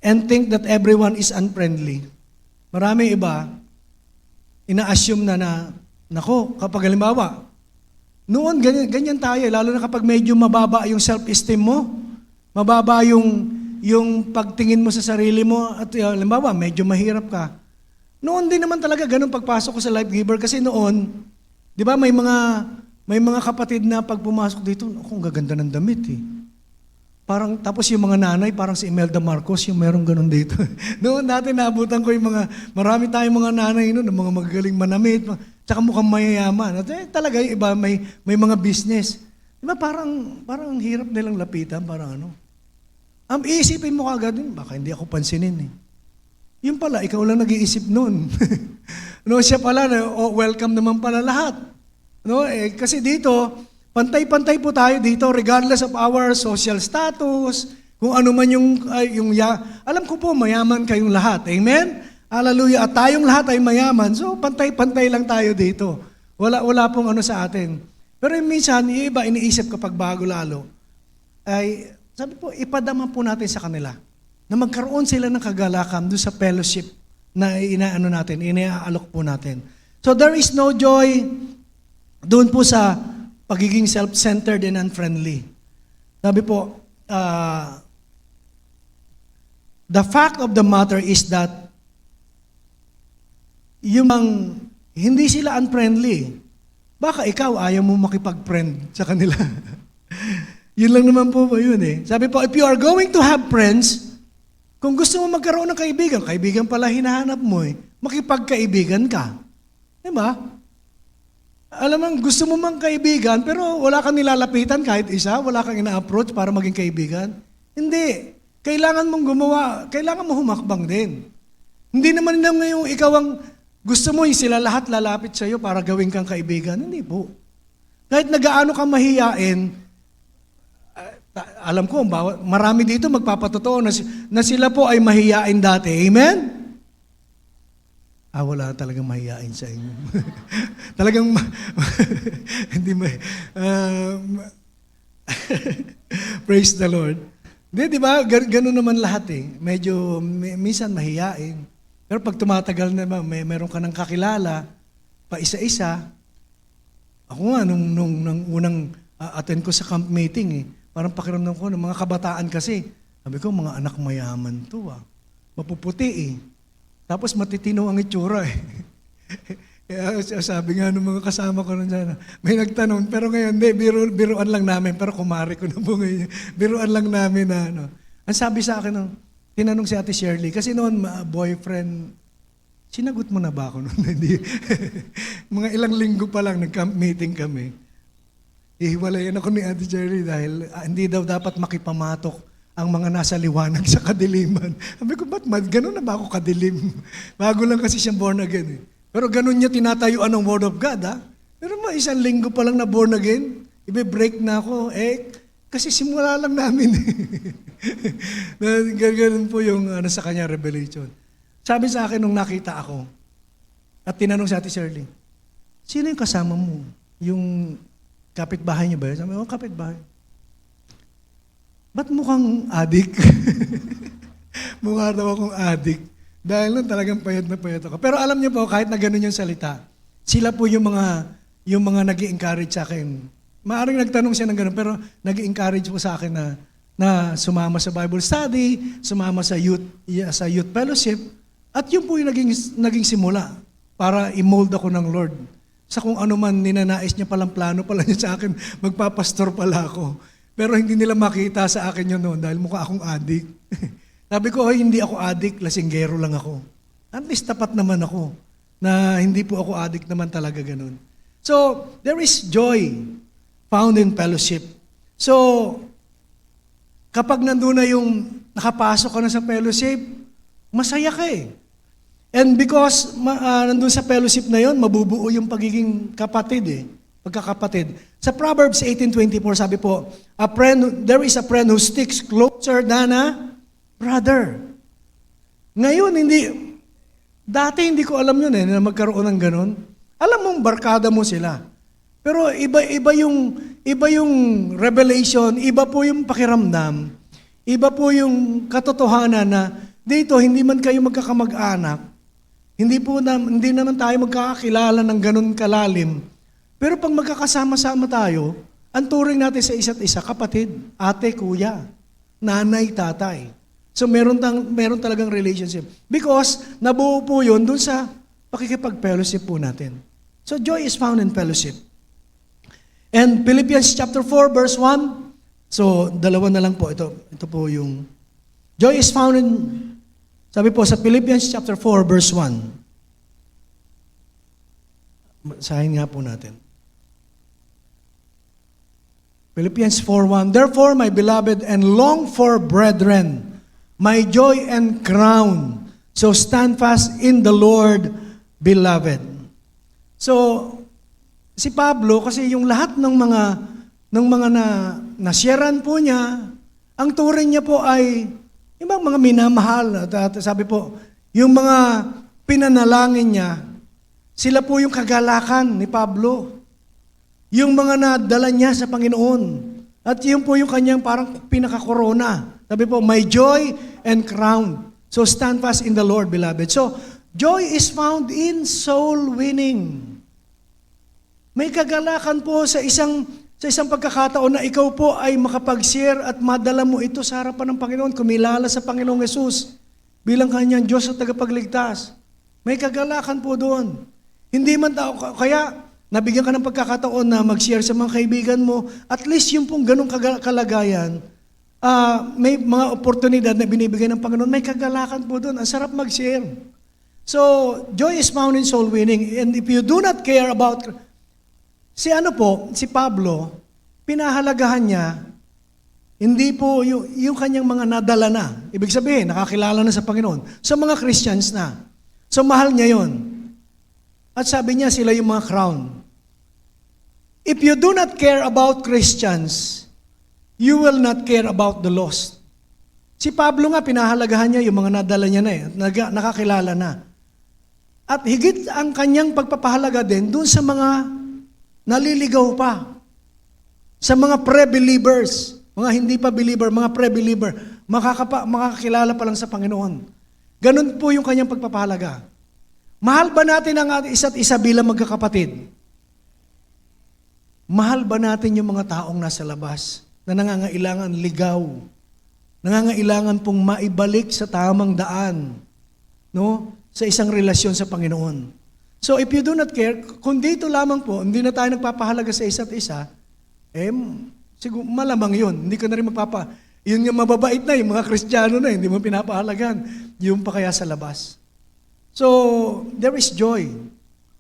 and think that everyone is unfriendly. Marami iba, ina-assume na nako, kapag halimbawa, noon ganyan tayo, lalo na kapag medyo mababa yung self-esteem mo, mababa yung pagtingin mo sa sarili mo, at halimbawa, medyo mahirap ka. Noon din naman talaga ganun pagpasok ko sa Life Giver, kasi noon, di ba may mga kapatid na pag pumasok dito, ang gaganda ng damit eh. Parang, tapos yung mga nanay, parang si Imelda Marcos, yung merong ganun dito. Noon natin naabutan ko yung marami tayong mga nanay noon, mga magagaling manamit, tsaka mukhang mayayaman. At talaga yung iba, may mga business. Diba parang hirap nilang lapitan, parang ano. Iisipin mo kagad din, baka hindi ako pansinin eh. Yung pala, ikaw lang nag-iisip noon. No, siya pala, welcome naman pala lahat. No, kasi dito, pantay-pantay po tayo dito regardless of our social status, kung ano man alam ko po, mayaman kayong lahat. Amen? Hallelujah. At tayong lahat ay mayaman. So, pantay-pantay lang tayo dito. Wala pong ano sa atin. Pero minsan, yung iba iniisip kapag bago lalo, ay, sabi po, ipadama po natin sa kanila na magkaroon sila ng kagalakan doon sa fellowship na inaalok po natin. So, there is no joy doon po sa pagiging self-centered and unfriendly. Sabi po, the fact of the matter is that hindi sila unfriendly. Baka ikaw ayaw mo makipag-friend sa kanila. Yun lang naman po yun eh. Sabi po, if you are going to have friends, kung gusto mo magkaroon ng kaibigan pala hinahanap mo eh, makipagkaibigan ka. Diba? Alam mo, gusto mo mang kaibigan, pero wala kang nilalapitan kahit isa, wala kang ina-approach para maging kaibigan. Hindi. Kailangan mo humakbang din. Hindi naman lang ngayong ikaw ang gusto mo, sila lahat lalapit sa iyo para gawin kang kaibigan. Hindi po. Kahit nagaano kang mahiyain, alam ko, marami dito magpapatotoo na sila po ay mahiyain dati. Amen? Wala talagang mahiyain sa inyo. Talagang, hindi praise the Lord. Di ba? Ganun naman lahat eh. Medyo, minsan mahiyain. Pero pag tumatagal na ba, meron ka ng kakilala, pa isa-isa. Ako nga, nung unang attend ko sa camp meeting eh, parang pakiramdam ko ng mga kabataan kasi. Sabi ko, mga anak mayaman to ah. Mapuputi eh. Tapos matitino ang itsura eh. Kaya sabi nga ng mga kasama ko nun dyan, may nagtanong, pero ngayon, hindi, biruan lang namin, pero kumari ko na po ngayon, biruan lang namin na ano. Ang sabi sa akin, tinanong si Ate Shirley, kasi noon, boyfriend, sinagot mo na ba ako noon? Hindi. Mga ilang linggo pa lang, nag-camp meeting kami. Ihiwalayan ako ni Ate Shirley dahil hindi daw dapat makipamatok ang mga nasa liwanag sa kadiliman. Sabi ko, ba't gano'n na ba ako kadilim? Bago lang kasi siyang born again eh. Pero ganun niya tinatayuan ng Word of God, ha? Pero isang linggo pa lang na born again, ibe-break na ako. Kasi simula lang namin. Ganun po yung sa kanya revelation. Sabi sa akin nung nakita ako, at tinanong si Ate Shirley, sino yung kasama mo? Yung kapitbahay niya ba? Sabi ko, kapitbahay. Ba't mukhang adik? Mukha daw akong adik. Dahil nun talagang payat na payat ako. Pero alam niyo po, kahit na ganun yung salita, sila po yung mga nag-i-encourage sa akin. Maaaring nagtanong siya ng ganun, pero nag-i-encourage po sa akin na sumama sa Bible study, sumama sa youth fellowship, at yun po yung naging simula para i-mold ako ng Lord. Sa kung ano man ninanais niya palang plano pala niya sa akin, magpapastor pala ako. Pero hindi nila makita sa akin yun noon dahil mukha akong adik. Sabi ko, hindi ako adik, lasinggero lang ako. At least tapat naman ako na hindi po ako adik naman talaga ganun. So, there is joy found in fellowship. So, kapag nandun na yung nakapasok ka na sa fellowship, masaya ka eh. And because nandun sa fellowship na yon, mabubuo yung pagiging kapatid eh. Pagkakapatid. Sa Proverbs 18:24, sabi po, there is a friend who sticks closer than a brother. Ngayon, dati hindi ko alam yun na magkaroon ng ganun. Alam mong barkada mo sila. Pero iba yung revelation, iba po yung pakiramdam, iba po yung katotohanan na dito, hindi man kayo magkakamag-anak, hindi naman tayo magkakakilala ng ganun kalalim. Pero pag magkakasama-sama tayo, ang turing natin sa isa't isa, kapatid, ate, kuya, nanay, tatay. So meron talagang relationship. Because nabuo po yun dun sa pakikipag-fellowship po natin. So joy is found in fellowship. And Philippians chapter 4 verse 1, so dalawa na lang po. Ito po yung, joy is found in, sabi po sa Philippians chapter 4 verse 1. Sahin nga po natin. Philippians 4:1, therefore, my beloved and longed for brethren, my joy and crown, so stand fast in the Lord, beloved. So, si Pablo, kasi yung lahat ng mga nasyaran po niya, ang turing niya po ay yung mga minamahal. At sabi po, yung mga pinanalangin niya, sila po yung kagalakan ni Pablo. Yung mga nadala niya sa Panginoon. At yun po yung kanyang parang pinaka-corona. Sabi po, my joy and crown. So stand fast in the Lord, beloved. So, joy is found in soul winning. May kagalakan po sa isang pagkakataon na ikaw po ay makapag-share at madala mo ito sa harapan ng Panginoon, kumilala sa Panginoong Yesus bilang kanyang Diyos at tagapagligtas. May kagalakan po doon. Hindi man tao, kaya nabigyan ka ng pagkakataon na mag-share sa mga kaibigan mo, at least yung pong ganong kalagayan, may mga oportunidad na binibigay ng Panginoon, may kagalakan po doon. Ang sarap mag-share. So, joy is found in soul winning. And if you do not care about, si Pablo, pinahalagahan niya, hindi po yung kanyang mga nadala na. Ibig sabihin, nakakilala na sa Panginoon. So, mga Christians na. So, mahal niya yon. At sabi niya, sila yung mga crown. If you do not care about Christians, you will not care about the lost. Si Pablo nga, pinahalagahan niya yung mga nadala niya na nakakilala na. At higit ang kanyang pagpapahalaga din dun sa mga naliligaw pa. Sa mga pre-believers. mga hindi pa believer, mga pre-believer, makakakilala pa lang sa Panginoon. Ganun po yung kanyang pagpapahalaga. Mahal ba natin ang isa't isa bilang magkakapatid? Mahal ba natin yung mga taong nasa labas na nangangailangan ligaw, nangangailangan pong maibalik sa tamang daan, no? Sa isang relasyon sa Panginoon. So if you do not care, kung dito lamang po, hindi na tayo nagpapahalaga sa isa't isa, siguro malamang yun. Hindi ka na rin yun nga mababait na, yung mga Kristiyano na, hindi mo pinapahalagan. Yung pa kaya sa labas. So, there is joy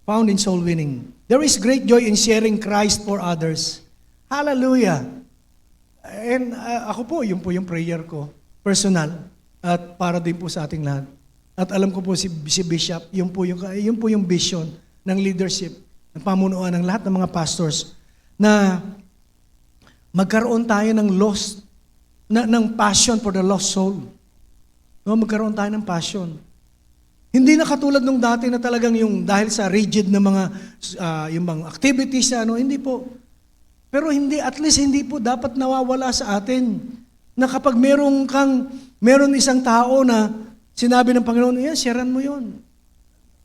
found in soul winning. There is great joy in sharing Christ for others. Hallelujah! And ako po, yun po yung prayer ko, personal, at para din po sa ating lahat. At alam ko po si Bishop, yun po yung vision ng leadership, ng pamunuan ng lahat ng mga pastors, na magkaroon tayo ng passion for the lost soul. No, magkaroon tayo ng passion. Hindi na katulad nung dati na talagang yung dahil sa rigid na mga yung mga activities hindi po. Pero at least hindi po dapat nawawala sa atin na kapag meron isang tao na sinabi ng Panginoon, sharean mo yun.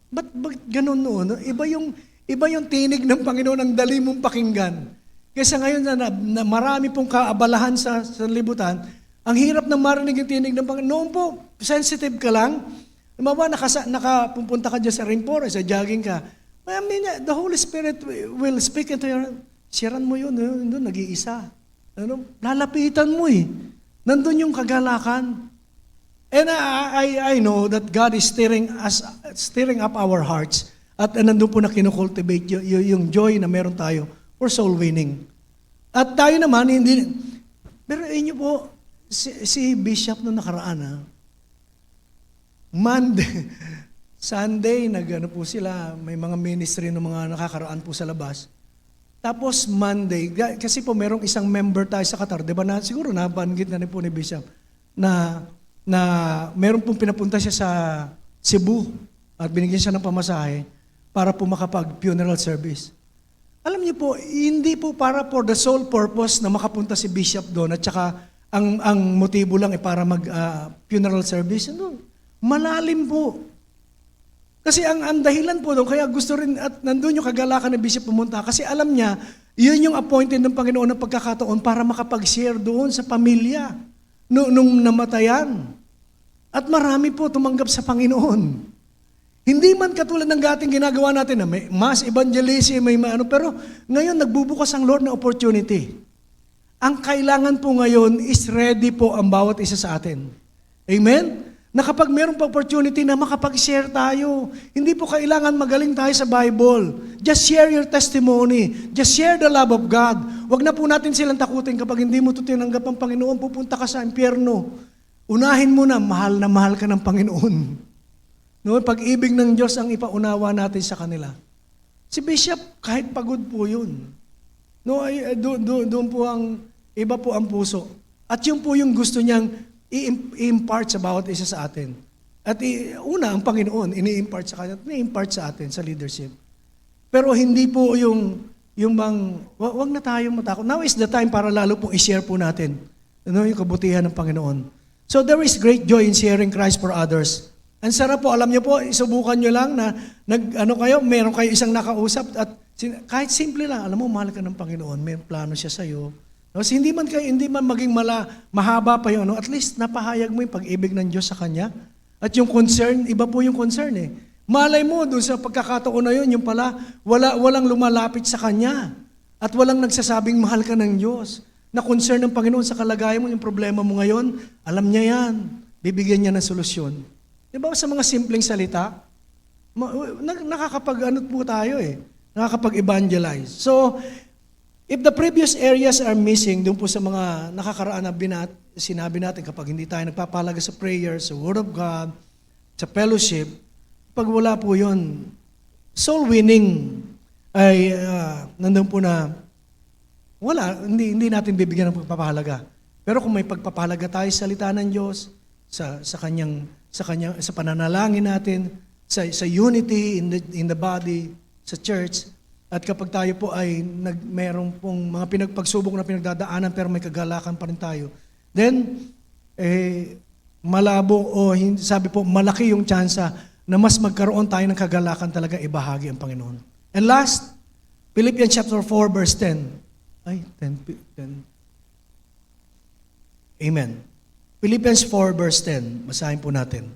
Ba't ganun noon? Iba yung tinig ng Panginoon ang dali mong pakinggan. Kaysa ngayon na marami pong kaabalahan sa libutan, ang hirap na marinig yung tinig ng Panginoon. Noon po, sensitive ka lang. Nakapupunta ka dyan sa rainforest, sa jogging ka. The Holy Spirit will speak into your heart. Sharean mo yun, nag-iisa. Lalapitan mo Nandun yung kagalakan. And I know that God is stirring up our hearts at nandun po na kinukultivate yung joy na meron tayo for soul winning. At tayo naman, pero inyo po, si Bishop nung nakaraan, Monday, Sunday, po sila, may mga ministry ng mga nakakaraan po sa labas. Tapos Monday, kasi po merong isang member tayo sa Qatar, di ba na, siguro nabanggit na rin po ni Bishop, na meron pong pinapunta siya sa Cebu at binigyan siya ng pamasahe para po makapag-funeral service. Alam niyo po, hindi po para for the sole purpose na makapunta si Bishop doon at saka ang motibo lang para mag-funeral service. Malalim po. Kasi ang dahilan po doon, kaya gusto rin at nandun yung kagalakan ni Bishop pumunta kasi alam niya, yun yung appointed ng Panginoon ng pagkakataon para makapag-share doon sa pamilya nung namatayan. At marami po tumanggap sa Panginoon. Hindi man katulad ng dating ginagawa natin na may mass evangelism, pero ngayon nagbubukas ang Lord na opportunity. Ang kailangan po ngayon is ready po ang bawat isa sa atin. Amen? Na kapag mayroong opportunity na makapag-share tayo, hindi po kailangan magaling tayo sa Bible. Just share your testimony. Just share the love of God. Huwag na po natin silang takutin kapag hindi mo ito tinanggap ang Panginoon, pupunta ka sa impyerno. Unahin mo na mahal ka ng Panginoon. No, pag-ibig ng Diyos ang ipaunawa natin sa kanila. Si Bishop, kahit pagod po yun. No, doon po iba po ang puso. At yun po yung gusto niyang i-impart sa bawat isa sa atin. At ang Panginoon, ini-impart sa kanya, ini-impart sa atin, sa leadership. Pero hindi po yung wag na tayong matakot. Now is the time para lalo pong i-share po natin yung kabutihan ng Panginoon. So there is great joy in sharing Christ for others. Ang sarap po, alam niyo po, isubukan niyo lang na meron kayo isang nakausap at kahit simple lang, alam mo, mahal ka ng Panginoon, may plano siya sa iyo. Kasi hindi man maging mahaba pa yun, at least napahayag mo yung pag-ibig ng Diyos sa Kanya. At yung concern, iba po yung concern Malay mo, doon sa pagkakataon na yun, yung pala, walang lumalapit sa Kanya. At walang nagsasabing mahal ka ng Diyos. Na concern ng Panginoon sa kalagayan mo, yung problema mo ngayon, alam niya yan. Bibigyan niya ng solusyon. Diba sa mga simpleng salita, nakakapag-ano po tayo nakakapag-evangelize. So, if the previous areas are missing, doon po sa mga nakakaraan na sinabi natin kapag hindi tayo nagpapahalaga sa prayer, sa Word of God, sa fellowship, pag wala po yun, soul winning ay nandun po na wala, hindi natin bibigyan ng pagpapahalaga. Pero kung may pagpapahalaga tayo sa salita ng Diyos, sa pananalangin natin, sa unity in the body, sa church, At kapag tayo po ay merong pong mga pinagpagsubok na pinagdadaanan pero may kagalakan pa rin tayo, then, malabo o sabi po, malaki yung tsansa na mas magkaroon tayo ng kagalakan talaga ibahagi ang Panginoon. And last, Philippians chapter 4 verse 10. Ay, 10. Amen. Philippians 4 verse 10. Basahin po natin.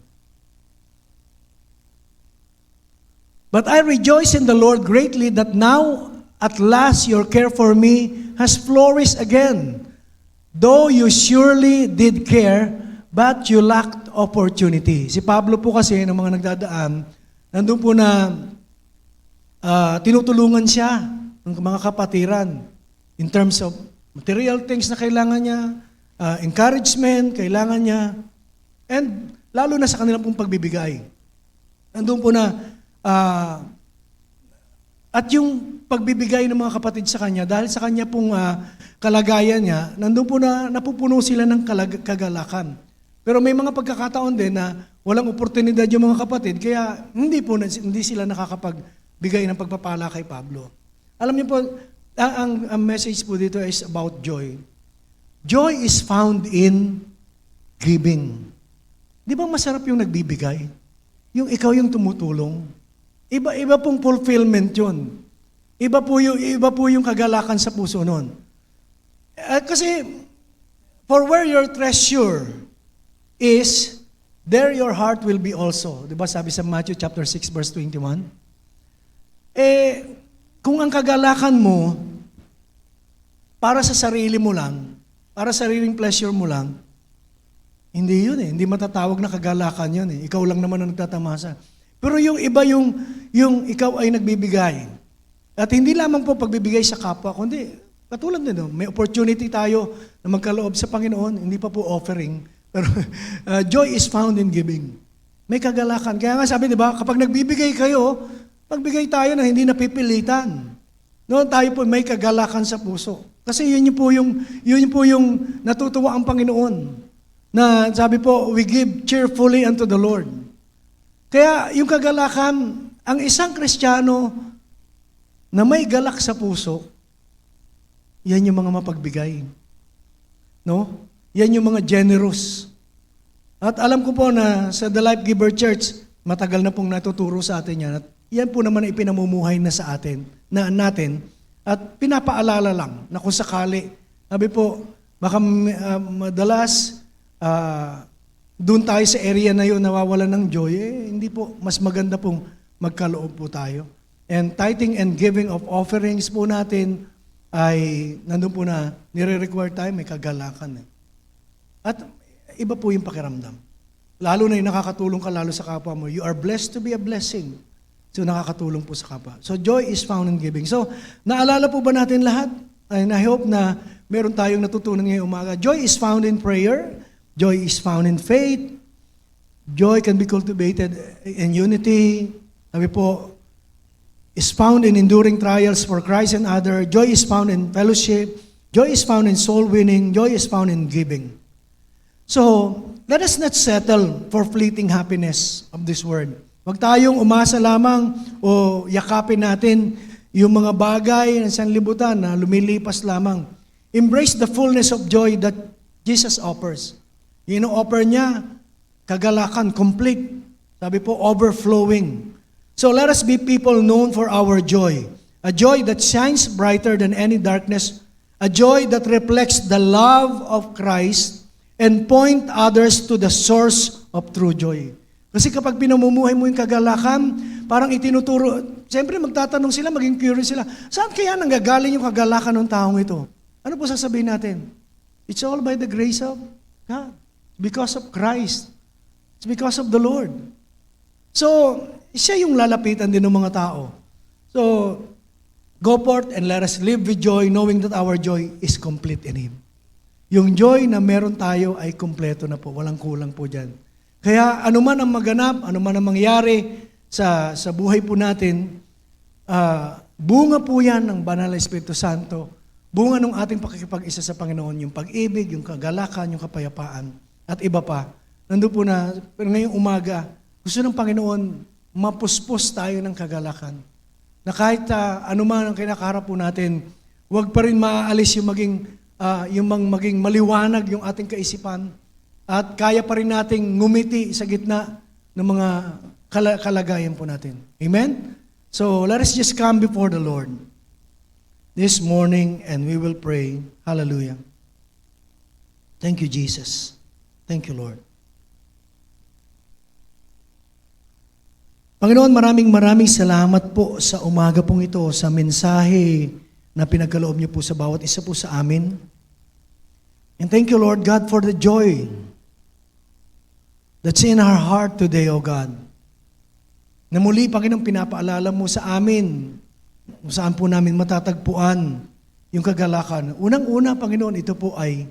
But I rejoice in the Lord greatly that now at last your care for me has flourished again. Though you surely did care, but you lacked opportunity. Si Pablo po kasi, ng mga nagdadaan, nandun po na tinutulungan siya ng mga kapatiran in terms of material things na kailangan niya, encouragement, kailangan niya, and lalo na sa kanilang pong pagbibigay. Nandun po na, at yung pagbibigay ng mga kapatid sa kanya, dahil sa kanya pong kalagayan niya, nandun po na napupuno sila ng kagalakan. Pero may mga pagkakataon din na walang oportunidad yung mga kapatid, kaya hindi sila nakakapagbigay ng pagpapala kay Pablo. Alam niyo po, ang message po dito is about joy. Joy is found in giving. Di ba masarap yung nagbibigay? Yung ikaw yung tumutulong. Iba pong fulfillment yun. Iba po yung kagalakan sa puso nun. Kasi, for where your treasure is, there your heart will be also. Di ba sabi sa Matthew chapter 6 verse 21? Kung ang kagalakan mo, para sa sarili mo lang, para sa sariling pleasure mo lang, hindi yun Hindi matatawag na kagalakan yun Ikaw lang naman ang nagtatamasa. Pero yung iba yung ikaw ay nagbibigay. At hindi lamang po pagbibigay sa kapwa, kundi katulad din, may opportunity tayo na magkaloob sa Panginoon, hindi pa po offering. Pero joy is found in giving. May kagalakan. Kaya nga sabi, di ba, kapag nagbibigay kayo, magbigay tayo na hindi napipilitan. Noon tayo po may kagalakan sa puso. Kasi yun po yung natutuwa ang Panginoon. Na sabi po, we give cheerfully unto the Lord. Kaya yung kagalakan, ang isang Kristiyano na may galak sa puso, yan yung mga mapagbigay. No? Yan yung mga generous. At alam ko po na sa The Life Giver Church, matagal na pong natuturo sa atin yan. At yan po naman ay pinamumuhay na sa atin, natin. At pinapaalala lang na kung sakali, sabi po, baka madalas, doon tayo sa area na yun, nawawalan ng joy, hindi po, mas maganda pong magkaloob po tayo. And tithing and giving of offerings po natin ay nandun po na nire-require tayo, may kagalakan. At iba po yung pakiramdam. Lalo na yung nakakatulong ka lalo sa kapwa mo. You are blessed to be a blessing. So nakakatulong po sa kapwa. So joy is found in giving. So naalala po ba natin lahat? And I hope na meron tayong natutunan ngayong umaga. Joy is found in prayer. Joy is found in faith. Joy can be cultivated in unity. Sabi po, is found in enduring trials for Christ and other. Joy is found in fellowship. Joy is found in soul winning. Joy is found in giving. So, let us not settle for fleeting happiness of this world. Huwag tayong umasa lamang o yakapin natin yung mga bagay ng sanlibutan na lumilipas lamang. Embrace the fullness of joy that Jesus offers. Ino-offer niya, kagalakan, complete. Sabi po, overflowing. So let us be people known for our joy. A joy that shines brighter than any darkness. A joy that reflects the love of Christ and point others to the source of true joy. Kasi kapag pinamumuhay mo yung kagalakan, parang itinuturo, siyempre magtatanong sila, maging curious sila, saan kaya nanggagaling yung kagalakan ng taong ito? Ano po sasabihin natin? It's all by the grace of God. Because of Christ. It's because of the Lord. So, siya yung lalapitan din ng mga tao. So, go forth and let us live with joy, knowing that our joy is complete in Him. Yung joy na meron tayo ay kumpleto na po. Walang kulang po dyan. Kaya anuman ang maganap, anuman ang mangyari sa buhay po natin, bunga po yan ng Banal na Espiritu Santo. Bunga ng ating pakikipag-isa sa Panginoon, yung pag-ibig, yung kagalakan, yung kapayapaan. At iba pa, nandun po na, pero ngayong umaga, gusto ng Panginoon, mapuspos tayo ng kagalakan. na kahit anuman ang kinakaharap po natin, huwag pa rin maaalis yung maging maliwanag yung ating kaisipan at kaya pa rin nating ngumiti sa gitna ng mga kalagayan po natin. Amen? So, let us just come before the Lord this morning and we will pray. Hallelujah. Thank you, Jesus. Thank you, Lord. Panginoon, maraming salamat po sa umaga pong ito, sa mensahe na pinagkaloob niyo po sa bawat isa po sa amin. And thank you, Lord God, for the joy that's in our heart today, O God. Na muli, Panginoon, pinapaalala mo sa amin kung saan po namin matatagpuan yung kagalakan. Unang-una, Panginoon, ito po ay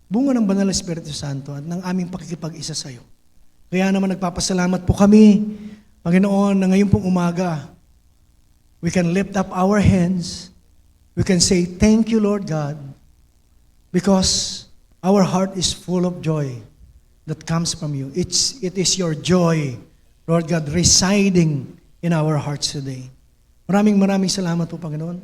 bunga ng Banal na Espiritu Santo at ng aming pakikipag-isa sa iyo. Kaya naman nagpapasalamat po kami, Panginoon, na ngayon pong umaga, we can lift up our hands, we can say, thank you, Lord God, because our heart is full of joy that comes from you. It is your joy, Lord God, residing in our hearts today. Maraming salamat po, Panginoon.